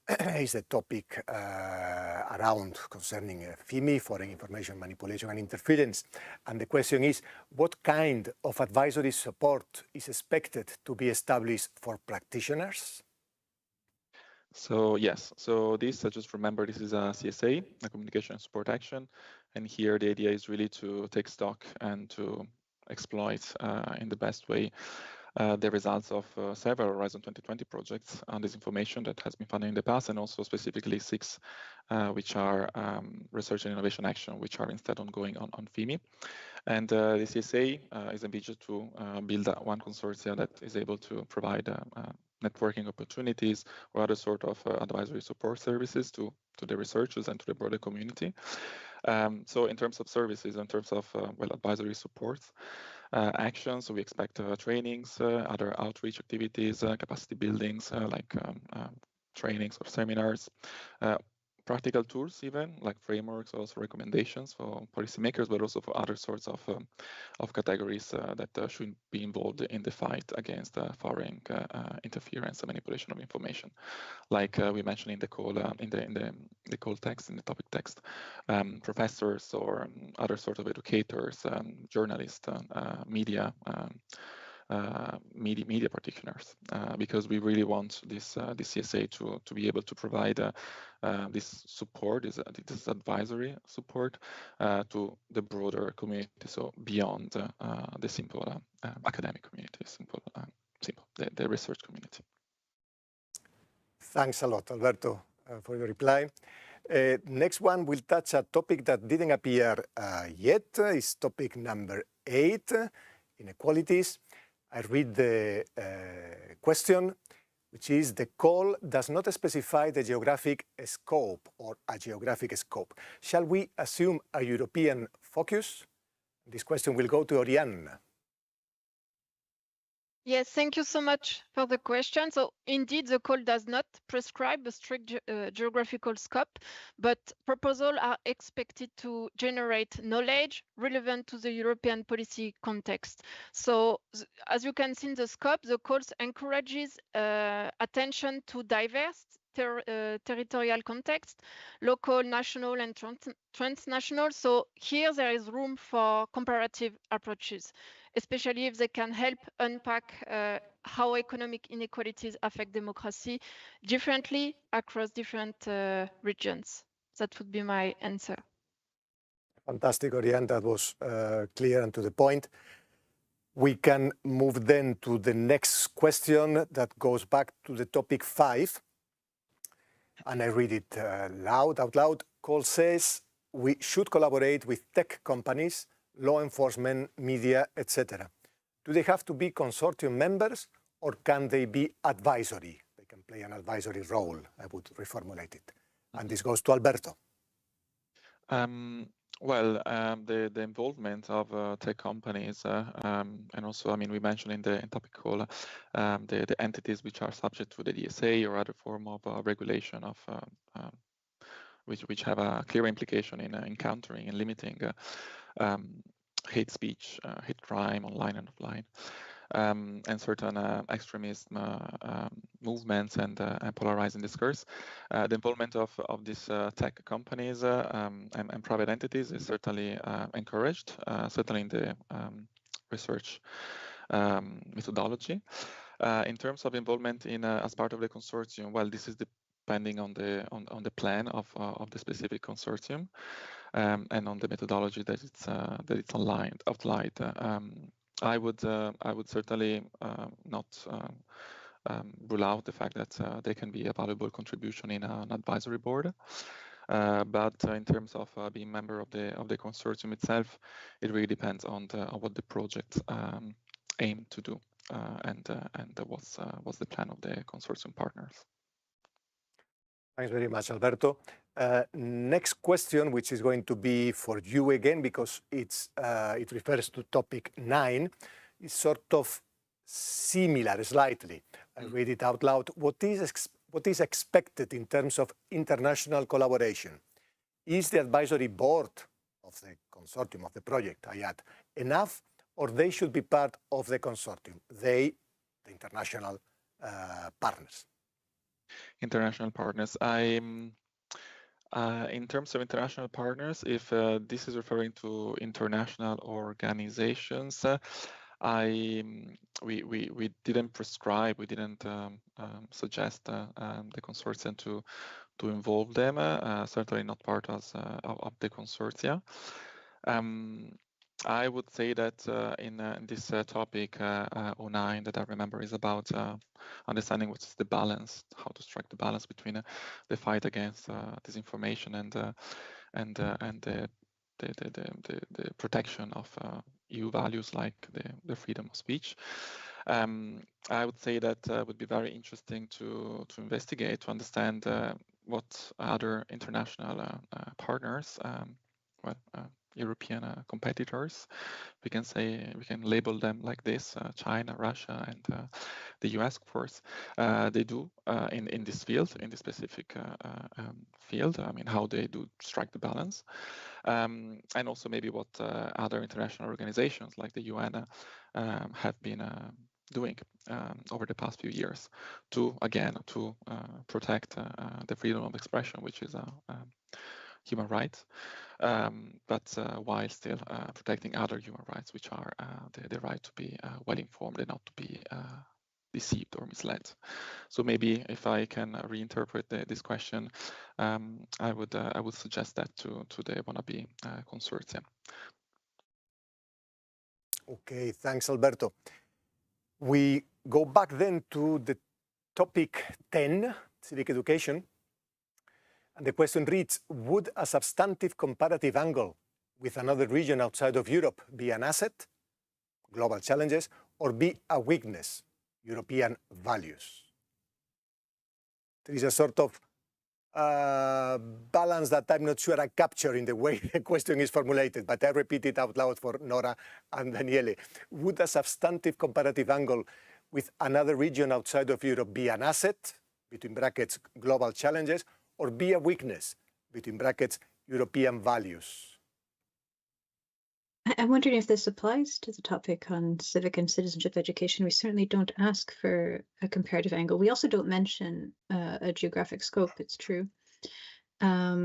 Is the topic around concerning FIMI, foreign information manipulation and interference. And the question is, what kind of advisory support is expected to be established for practitioners? So yes, so this, just remember, this is a CSA, a communication support action. And here the idea is really to take stock and to exploit in the best way the results of several Horizon 2020 projects on this information that has been funded in the past, and also specifically 6 which are research and innovation action, which are instead ongoing on FIMI. And the CSA is envisaged to build one consortia that is able to provide networking opportunities or other sort of advisory support services to the researchers and to the broader community. So in terms of services, in terms of advisory support, actions, so we expect trainings, other outreach activities, capacity buildings like trainings or seminars, practical tools even like frameworks, also recommendations for policymakers, but also for other sorts of categories that should be involved in the fight against foreign interference and manipulation of information, like we mentioned in the call in the call text, in the topic text, professors or other sort of educators, journalists, media practitioners, because we really want this CSA to be able to provide this support, this advisory support to the broader community, so beyond the simple academic community, the research community. Thanks a lot, Alberto, for your reply. Next one will touch a topic that didn't appear yet. It's topic number 8, inequalities. I read the question, which is: the call does not specify the geographic scope or a geographic scope. Shall we assume a European focus? This question will go to Oriane. Yes, thank you so much for the question. So indeed, the call does not prescribe a strict geographical scope, but proposals are expected to generate knowledge relevant to the European policy context. So as you can see in the scope, the call encourages attention to diverse territorial context, local, national, and transnational. So here there is room for comparative approaches, especially if they can help unpack how economic inequalities affect democracy differently across different regions. That would be my answer. Fantastic, Oriane. That was clear and to the point. We can move then to the next question that goes back to the topic 5. And I read it out loud. Call says we should collaborate with tech companies, law enforcement, media, etc. Do they have to be consortium members, or can they be advisory? They can play an advisory role. I would reformulate it. And this goes to Alberto. The involvement of tech companies, and also, I mean, we mentioned in the topic call the entities which are subject to the DSA or other form of regulation of which have a clear implication in countering and limiting hate speech, hate crime online and offline, and certain extremist movements and polarizing discourse. The involvement of these tech companies and private entities is certainly encouraged, certainly in the research methodology. In terms of involvement in as part of the consortium, well, this is depending on the plan of the specific consortium. and on the methodology that it's outlined. I would certainly not rule out the fact that they can be a valuable contribution in an advisory board. But in terms of being member of the consortium itself, it really depends on what the project aim to do and what's the plan of the consortium partners. Thanks very much, Alberto. Next question, which is going to be for you again, because it refers to topic 9, is sort of similar slightly. I read it out loud. What is expected in terms of international collaboration? Is the advisory board of the consortium of the project, I add, enough, or they should be part of the consortium, the international partners? International partners. In terms of international partners, if this is referring to international organizations, we didn't prescribe, we didn't suggest the consortium to involve them. Certainly not part of the consortia. I would say that in this topic 09 that I remember is about understanding what's the balance, how to strike the balance between the fight against disinformation and the protection of EU values like the freedom of speech. I would say that would be very interesting to investigate, to understand what other international partners, European competitors, we can label them like this, China, Russia, and the US, of course, they do in this field, in this specific field. I mean, how they do strike the balance, and also maybe what other international organizations like the UN have been doing over the past few years to protect the freedom of expression, which is a human right, but while still protecting other human rights, which are the right to be well informed and not to be deceived or misled. So maybe if I can reinterpret this question, I would suggest that to the wannabe consortium. Okay, thanks, Alberto. We go back then to the topic 10, civic education. And the question reads, would a substantive comparative angle with another region outside of Europe be an asset, global challenges, or be a weakness, European values? There is a sort of balance that I'm not sure I capture in the way the question is formulated, but I repeat it out loud for Nora and Daniele. Would a substantive comparative angle with another region outside of Europe be an asset, between brackets, global challenges, or be a weakness, between brackets, European values? I'm wondering if this applies to the topic on civic and citizenship education. We certainly don't ask for a comparative angle. We also don't mention a geographic scope, it's true. I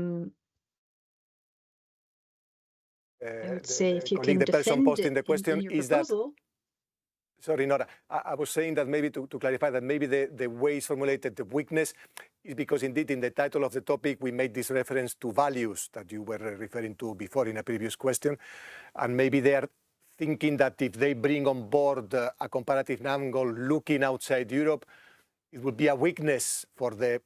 would say if you can defend posting the question in your is proposal. that, sorry, Nora, I was saying that maybe to clarify that maybe the way it's formulated, the weakness, is because indeed in the title of the topic we made this reference to values that you were referring to before in a previous question. And maybe they are thinking that if they bring on board a comparative angle looking outside Europe, it would be a weakness for the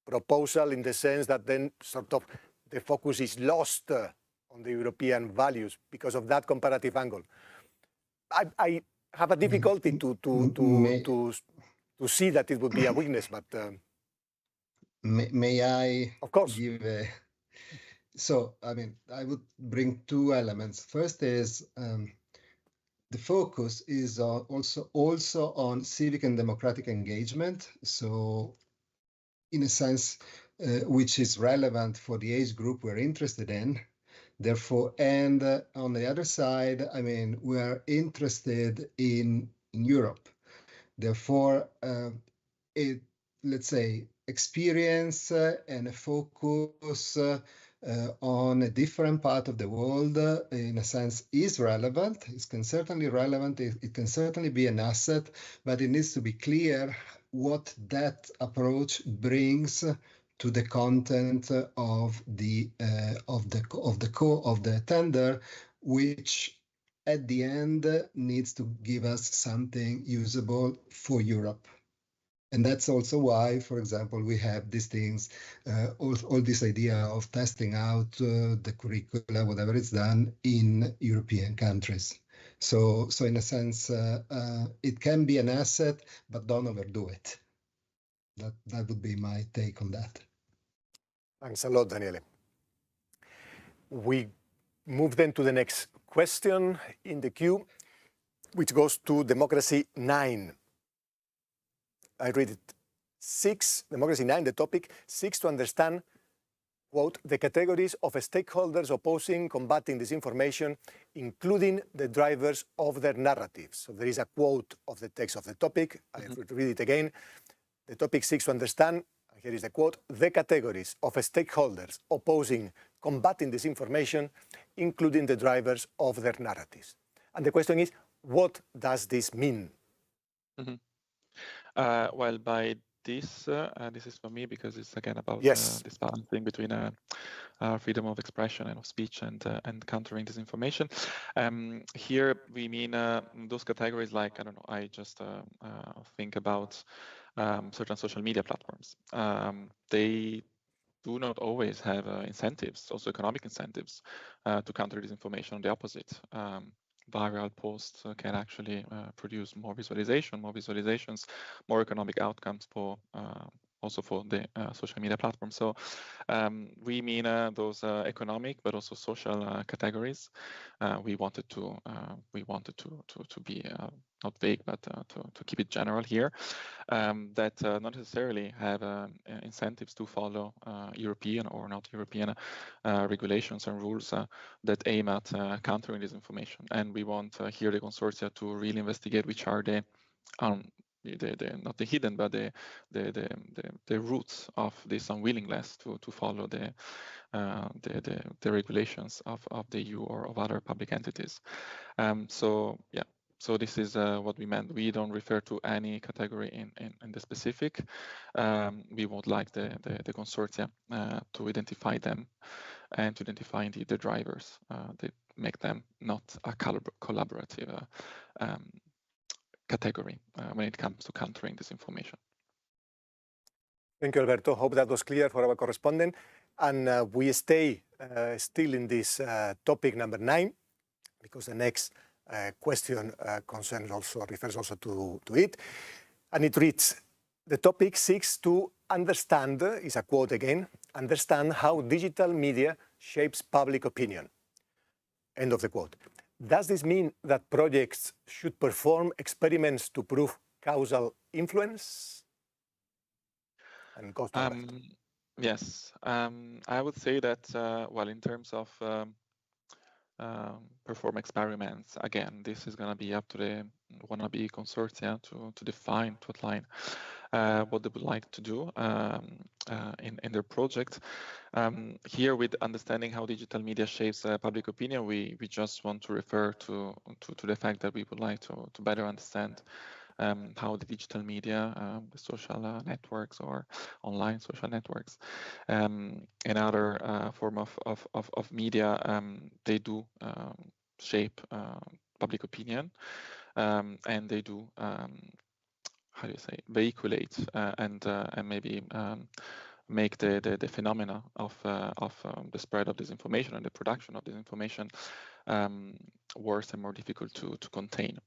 proposal in the sense that then sort of the focus is lost on the European values because of that comparative angle. I have a difficulty to see that it would be a weakness, but may I, of course, give a... So, I mean, I would bring two elements. First is the focus is also on civic and democratic engagement. So, in a sense, which is relevant for the age group we're interested in. Therefore, and on the other side, I mean, we are interested in Europe. Therefore, let's say, experience and a focus on a different part of the world, in a sense, is relevant. It can certainly relevant. It can certainly be an asset, but it needs to be clear what that approach brings to the content of the tender, which at the end needs to give us something usable for Europe. And that's also why, for example, we have these things, all this idea of testing out the curricula, whatever is done in European countries. So in a sense, it can be an asset, but don't overdo it. That would be my take on that. Thanks a lot, Daniele. We move then to the next question in the queue, which goes to Democracy 9. I read it. 6, Democracy 9, the topic, 6 to understand, quote, the categories of stakeholders opposing, combating disinformation, including the drivers of their narratives. So there is a quote of the text of the topic. I read it again. The topic 6 to understand, here is the quote, the categories of stakeholders opposing, combating disinformation, including the drivers of their narratives. And the question is, what does this mean? Well, by this is for me because it's again about yes. this balancing between freedom of expression and of speech and countering disinformation. Here we mean those categories like, I don't know, I just think about certain social media platforms. They do not always have incentives, also economic incentives, to counter disinformation. On the opposite. Viral posts can actually produce more visualizations, more economic outcomes for also for the social media platform. So we mean those economic but also social categories. We wanted to be not vague, but to keep it general here, that not necessarily have incentives to follow European or not European regulations and rules that aim at countering disinformation. And we want here the consortia to really investigate which are the not the hidden, but the roots of this unwillingness to follow the regulations of the EU or of other public entities. So yeah. So this is what we meant. We don't refer to any category in the specific. We would like the consortia to identify them and to identify indeed the drivers that make them not a collaborative category when it comes to countering disinformation. Thank you, Alberto. Hope that was clear for our correspondent. And we stay still in this topic number 9, because the next question refers also to it. And it reads, the topic 6 to understand, is a quote again, understand how digital media shapes public opinion. End of the quote. Does this mean that projects should perform experiments to prove causal influence? And goes to yes, I would say that, well, in terms of perform experiments, again, this is going to be up to the wannabe consortia to define, to outline what they would like to do in their project. Here, with understanding how digital media shapes public opinion, we just want to refer to the fact that we would like to better understand how the digital media, the social networks or online social networks, and other form of media, they do shape public opinion, and they do, how do you say, vehiculate and maybe make the phenomena of the spread of disinformation and the production of disinformation worse and more difficult to contain.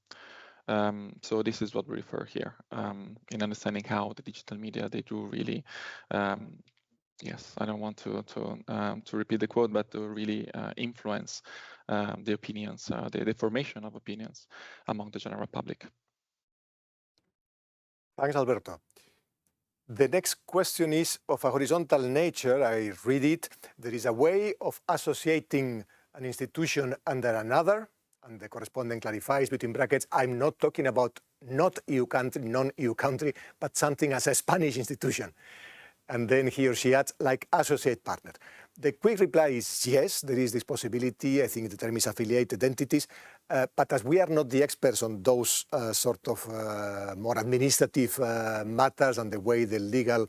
So this is what we refer here in understanding how the digital media, they do really, yes, I don't want to repeat the quote, but to really influence the opinions, the formation of opinions among the general public. Thanks, Alberto. The next question is of a horizontal nature. I read it. There is a way of associating an institution under another, and the correspondent clarifies between brackets, I'm not talking about not EU country, non-EU country, but something as a Spanish institution. And then he or she adds, like associate partner. The quick reply is yes, there is this possibility. I think the term is affiliated entities. But as we are not the experts on those sort of more administrative matters and the way the legal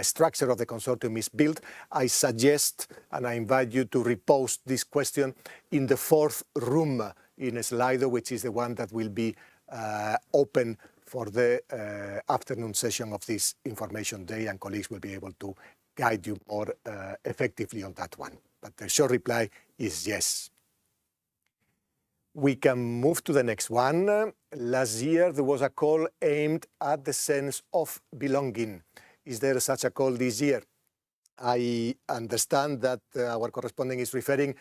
structure of the consortium is built, I suggest and I invite you to repost this question in the fourth room in Slido, which is the one that will be open for the afternoon session of this information day, and colleagues will be able to guide you more effectively on that one. But the short reply is yes. We can move to the next one. Last year, there was a call aimed at the sense of belonging. Is there such a call this year? I understand that our correspondent is referring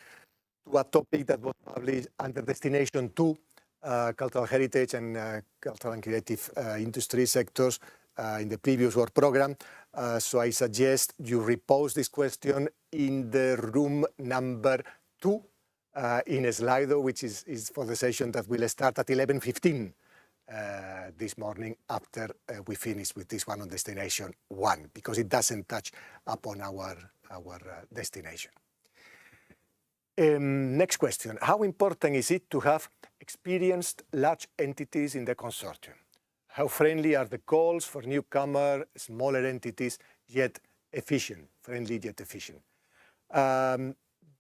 to a topic that was published under Destination 2, Cultural Heritage and Cultural and Creative Industry sectors in the previous work program. So I suggest you repose this question in the room number 2 in Slido, which is for the session that will start at 11:15 this morning after we finish with this one on Destination 1, because it doesn't touch upon our destination. Next question. How important is it to have experienced large entities in the consortium? How friendly are the calls for newcomer, smaller entities, yet efficient, friendly yet efficient?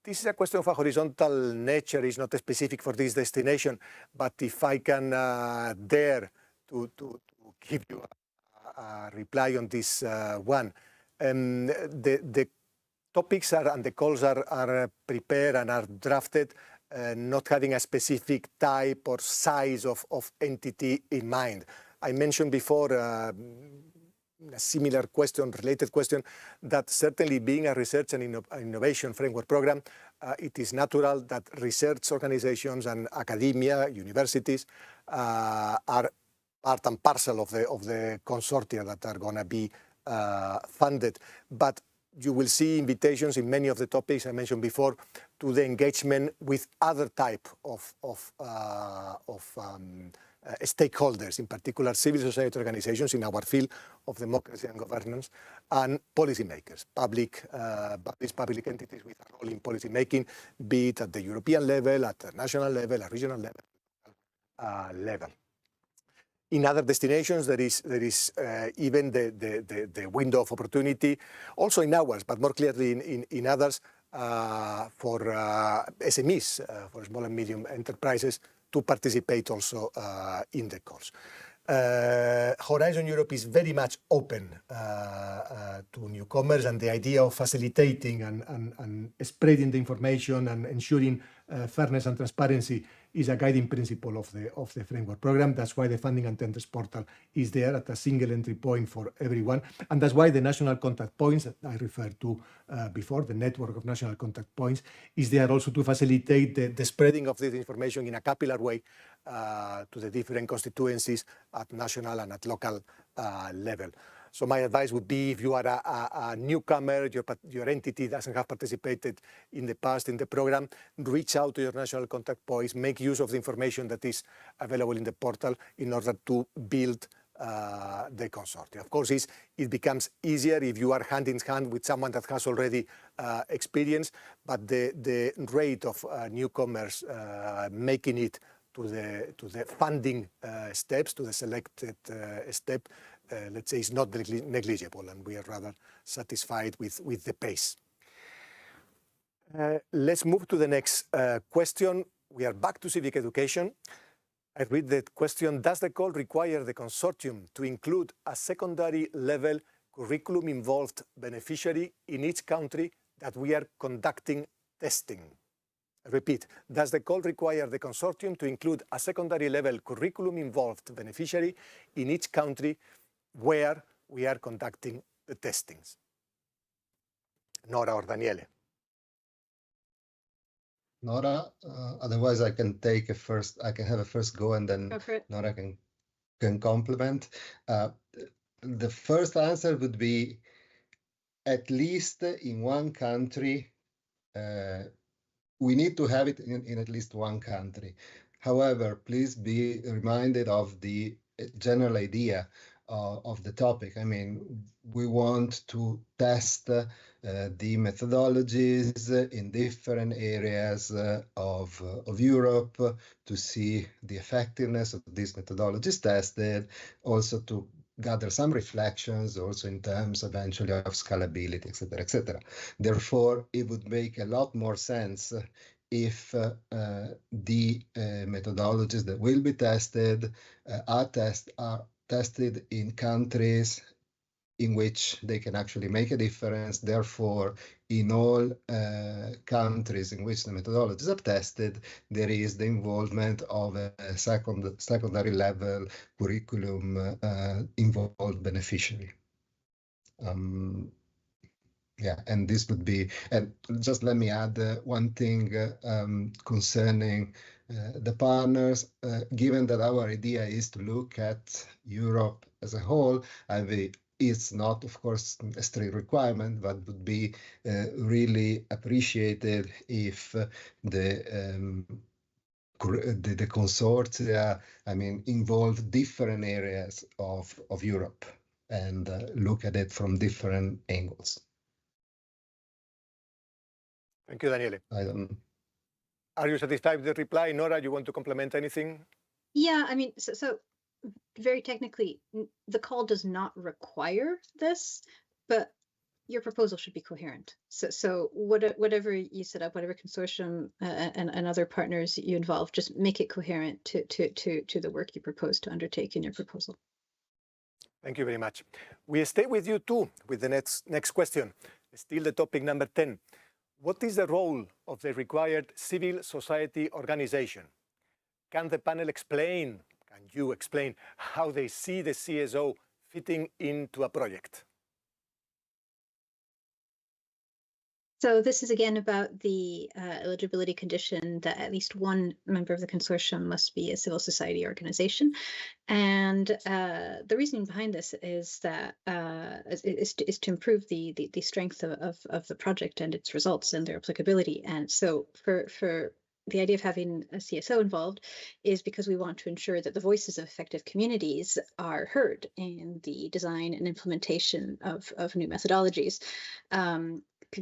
This is a question of a horizontal nature. It's not specific for this destination, but if I can dare to give you a reply on this one, the topics and the calls are prepared and are drafted not having a specific type or size of entity in mind. I mentioned before a similar question, related question, that certainly being a research and innovation framework program, it is natural that research organizations and academia, universities, are part and parcel of the consortia that are going to be funded. But you will see invitations in many of the topics I mentioned before to the engagement with other type of stakeholders, in particular civil society organizations in our field of democracy and governance, and policymakers, public entities with a role in policy making, be it at the European level, at the national level, at regional level. In other destinations, there is even the window of opportunity, also in ours, but more clearly in others, for SMEs, for small and medium enterprises, to participate also in the calls. Horizon Europe is very much open to newcomers, and the idea of facilitating and spreading the information and ensuring fairness and transparency is a guiding principle of the framework program. That's why the funding and tenders portal is there at a single entry point for everyone. And that's why the national contact points that I referred to before, the network of national contact points, is there also to facilitate the spreading of this information in a capillary way to the different constituencies at national and at local level. So my advice would be, if you are a newcomer, your entity doesn't have participated in the past in the program, reach out to your national contact points, make use of the information that is available in the portal in order to build the consortium. Of course, it becomes easier if you are hand in hand with someone that has already experience, but the rate of newcomers making it to the funding steps, to the selected step, let's say, is not negligible, and we are rather satisfied with the pace. Let's move to the next question. We are back to civic education. I read the question: does the call require the consortium to include a secondary level curriculum-involved beneficiary in each country that we are conducting testing? I repeat, does the call require the consortium to include a secondary level curriculum-involved beneficiary in each country where we are conducting the testings? Nora or Daniele? Nora, otherwise I can take a first. I can have a first go, and then Nora can complement. The first answer would be, at least in one country, we need to have it in at least one country. However, please be reminded of the general idea of the topic. I mean, we want to test the methodologies in different areas of Europe to see the effectiveness of these methodologies tested, also to gather some reflections also in terms eventually of scalability, etc., etc. Therefore, it would make a lot more sense if the methodologies that will be tested are tested in countries in which they can actually make a difference. Therefore, in all countries in which the methodologies are tested, there is the involvement of a secondary level curriculum involved beneficiary. Yeah, and this would be, and just let me add one thing concerning the partners. Given that our idea is to look at Europe as a whole, it's not, of course, a strict requirement, but would be really appreciated if the consortia, involve different areas of Europe and look at it from different angles. Thank you, Daniele. Are you satisfied with the reply? Nora, you want to complement anything? Yeah, I mean, so very technically, the call does not require this, but your proposal should be coherent. So whatever you set up, whatever consortium and other partners you involve, just make it coherent to the work you propose to undertake in your proposal. Thank you very much. We stay with you too with the next question. Still the topic number 10. What is the role of the required civil society organization? Can the panel explain, can you explain how they see the CSO fitting into a project? So this is again about the eligibility condition that at least one member of the consortium must be a civil society organization. And the reasoning behind this is that is to improve the strength of the project and its results and their applicability. And so for the idea of having a CSO involved is because we want to ensure that the voices of affected communities are heard in the design and implementation of new methodologies.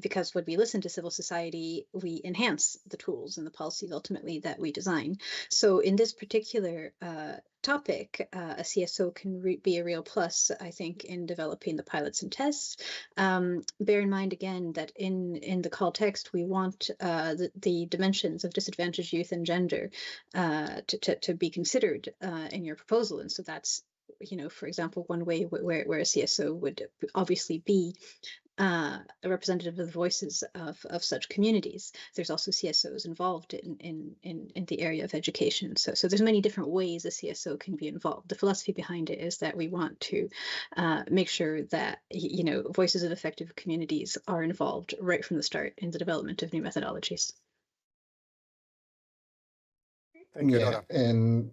Because when we listen to civil society, we enhance the tools and the policies ultimately that we design. So in this particular topic, a CSO can be a real plus, I think, in developing the pilots and tests. Bear in mind, again, that in the call text, we want the dimensions of disadvantaged youth and gender to be considered in your proposal. And so that's, for example, one way where a CSO would obviously be a representative of the voices of such communities. There's also CSOs involved in the area of education. So there's many different ways a CSO can be involved. The philosophy behind it is that we want to make sure that voices of affected communities are involved right from the start in the development of new methodologies. Thank you, Nora. And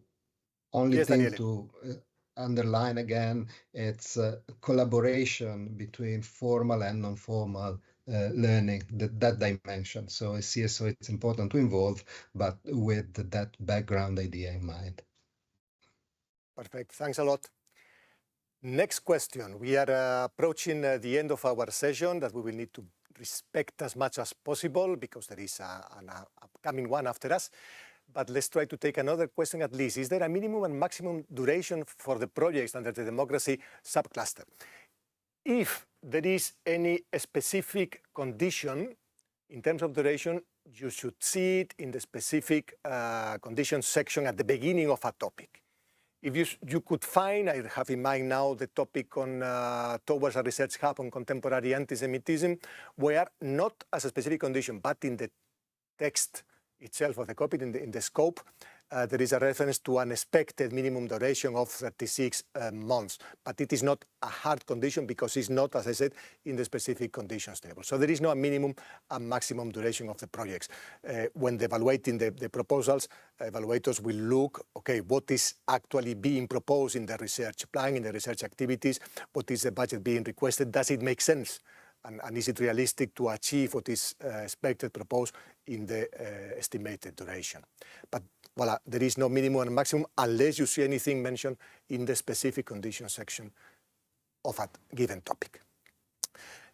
only yes, thing Daniele. to underline again, it's collaboration between formal and non-formal learning, that dimension. So a CSO, it's important to involve, but with that background idea in mind. Perfect, thanks a lot. Next question. We are approaching the end of our session that we will need to respect as much as possible because there is an upcoming one after us. But let's try to take another question at least. Is there a minimum and maximum duration for the projects under the democracy subcluster? If there is any specific condition in terms of duration, you should see it in the specific conditions section at the beginning of a topic. If you could find, I have in mind now the topic on towards a research hub on contemporary anti-Semitism, where not as a specific condition, but in the text itself of the copy, in the scope, there is a reference to an expected minimum duration of 36 months. But it is not a hard condition because it's not, as I said, in the specific conditions table. So there is no minimum and maximum duration of the projects. When evaluating the proposals, evaluators will look, okay, what is actually being proposed in the research plan, in the research activities, what is the budget being requested, does it make sense? And is it realistic to achieve what is expected, proposed in the estimated duration? But voila, there is no minimum and maximum unless you see anything mentioned in the specific condition section of a given topic.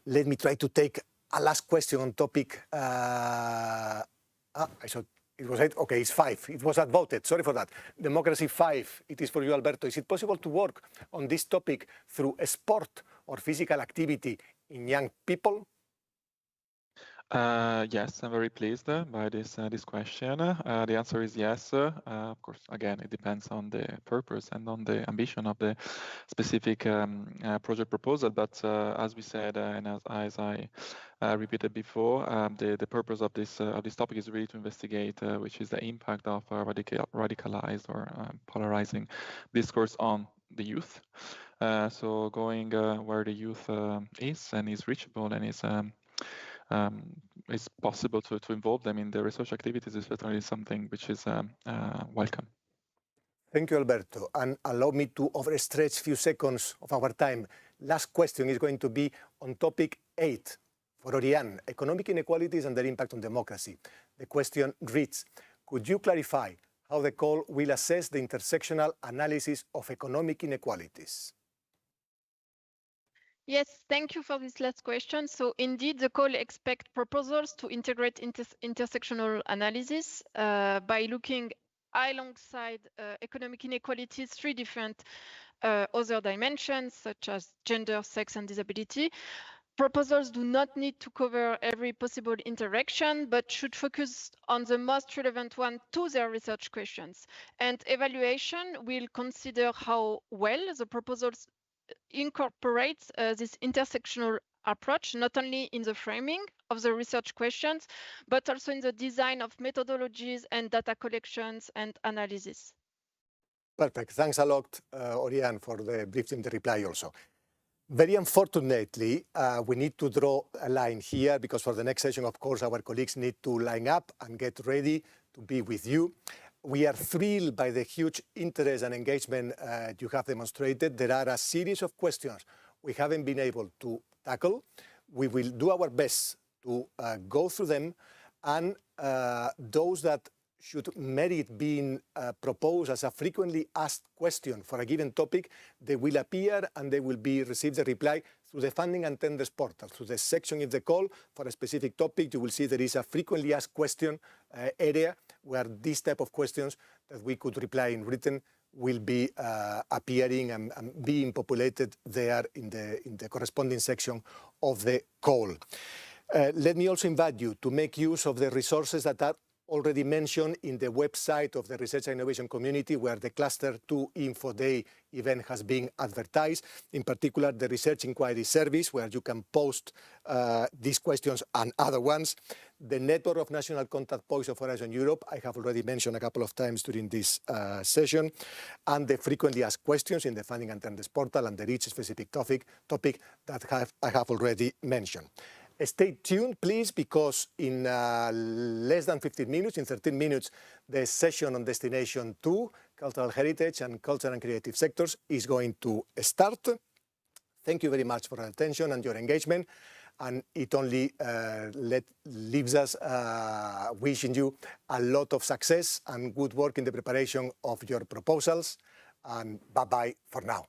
Let me try to take a last question on topic. I saw It was 8, okay, it's 5. It was not voted, sorry for that. Democracy 5, it is for you, Alberto. Is it possible to work on this topic through a sport or physical activity in young people? Yes, I'm very pleased by this question. The answer is yes. Of course, again, it depends on the purpose and on the ambition of the specific project proposal. But as we said, and as I repeated before, the purpose of this topic is really to investigate which is the impact of radicalized or polarizing discourse on the youth. So going where the youth is and is reachable and is it's possible to involve them in the research activities is certainly something which is welcome. Thank you, Alberto. And allow me to overstretch a few seconds of our time. Last question is going to be on topic 8 for Oriane, economic inequalities and their impact on democracy. The question reads, could you clarify how the call will assess the intersectional analysis of economic inequalities? Yes, thank you for this last question. So indeed, the call expects proposals to integrate intersectional analysis by looking alongside economic inequalities, 3 different other dimensions, such as gender, sex, and disability. Proposals do not need to cover every possible interaction, but should focus on the most relevant one to their research questions. And evaluation will consider how well the proposals incorporates this intersectional approach, not only in the framing of the research questions, but also in the design of methodologies and data collections and analysis. Perfect. Thanks a lot, Oriane, for the brief in the reply also. Very unfortunately, we need to draw a line here because for the next session, of course, our colleagues need to line up and get ready to be with you. We are thrilled by the huge interest and engagement you have demonstrated. There are a series of questions we haven't been able to tackle. We will do our best to go through them, and those that should merit being proposed as a frequently asked question for a given topic, they will appear and they will receive the reply through the funding and tenders portal. Through the section in the call for a specific topic, you will see there is a frequently asked question area where these type of questions that we could reply in written will be appearing and being populated there in the corresponding section of the call. Let me also invite you to make use of the resources that are already mentioned in the website of the Research and Innovation Community, where the Cluster 2 Info Day event has been advertised, in particular the Research Inquiry Service, where you can post these questions and other ones. The Network of National Contact Points of Horizon Europe, I have already mentioned a couple of times during this session, and the frequently asked questions in the Funding and Tenders portal, and the each specific topic that I have already mentioned. Stay tuned, please, because in less than 15 minutes, in 13 minutes, the session on Destination 2, Cultural Heritage and Cultural and Creative Sectors, is going to start. Thank you very much for your attention and your engagement. And it only leaves us wishing you a lot of success and good work in the preparation of your proposals. And bye-bye for now.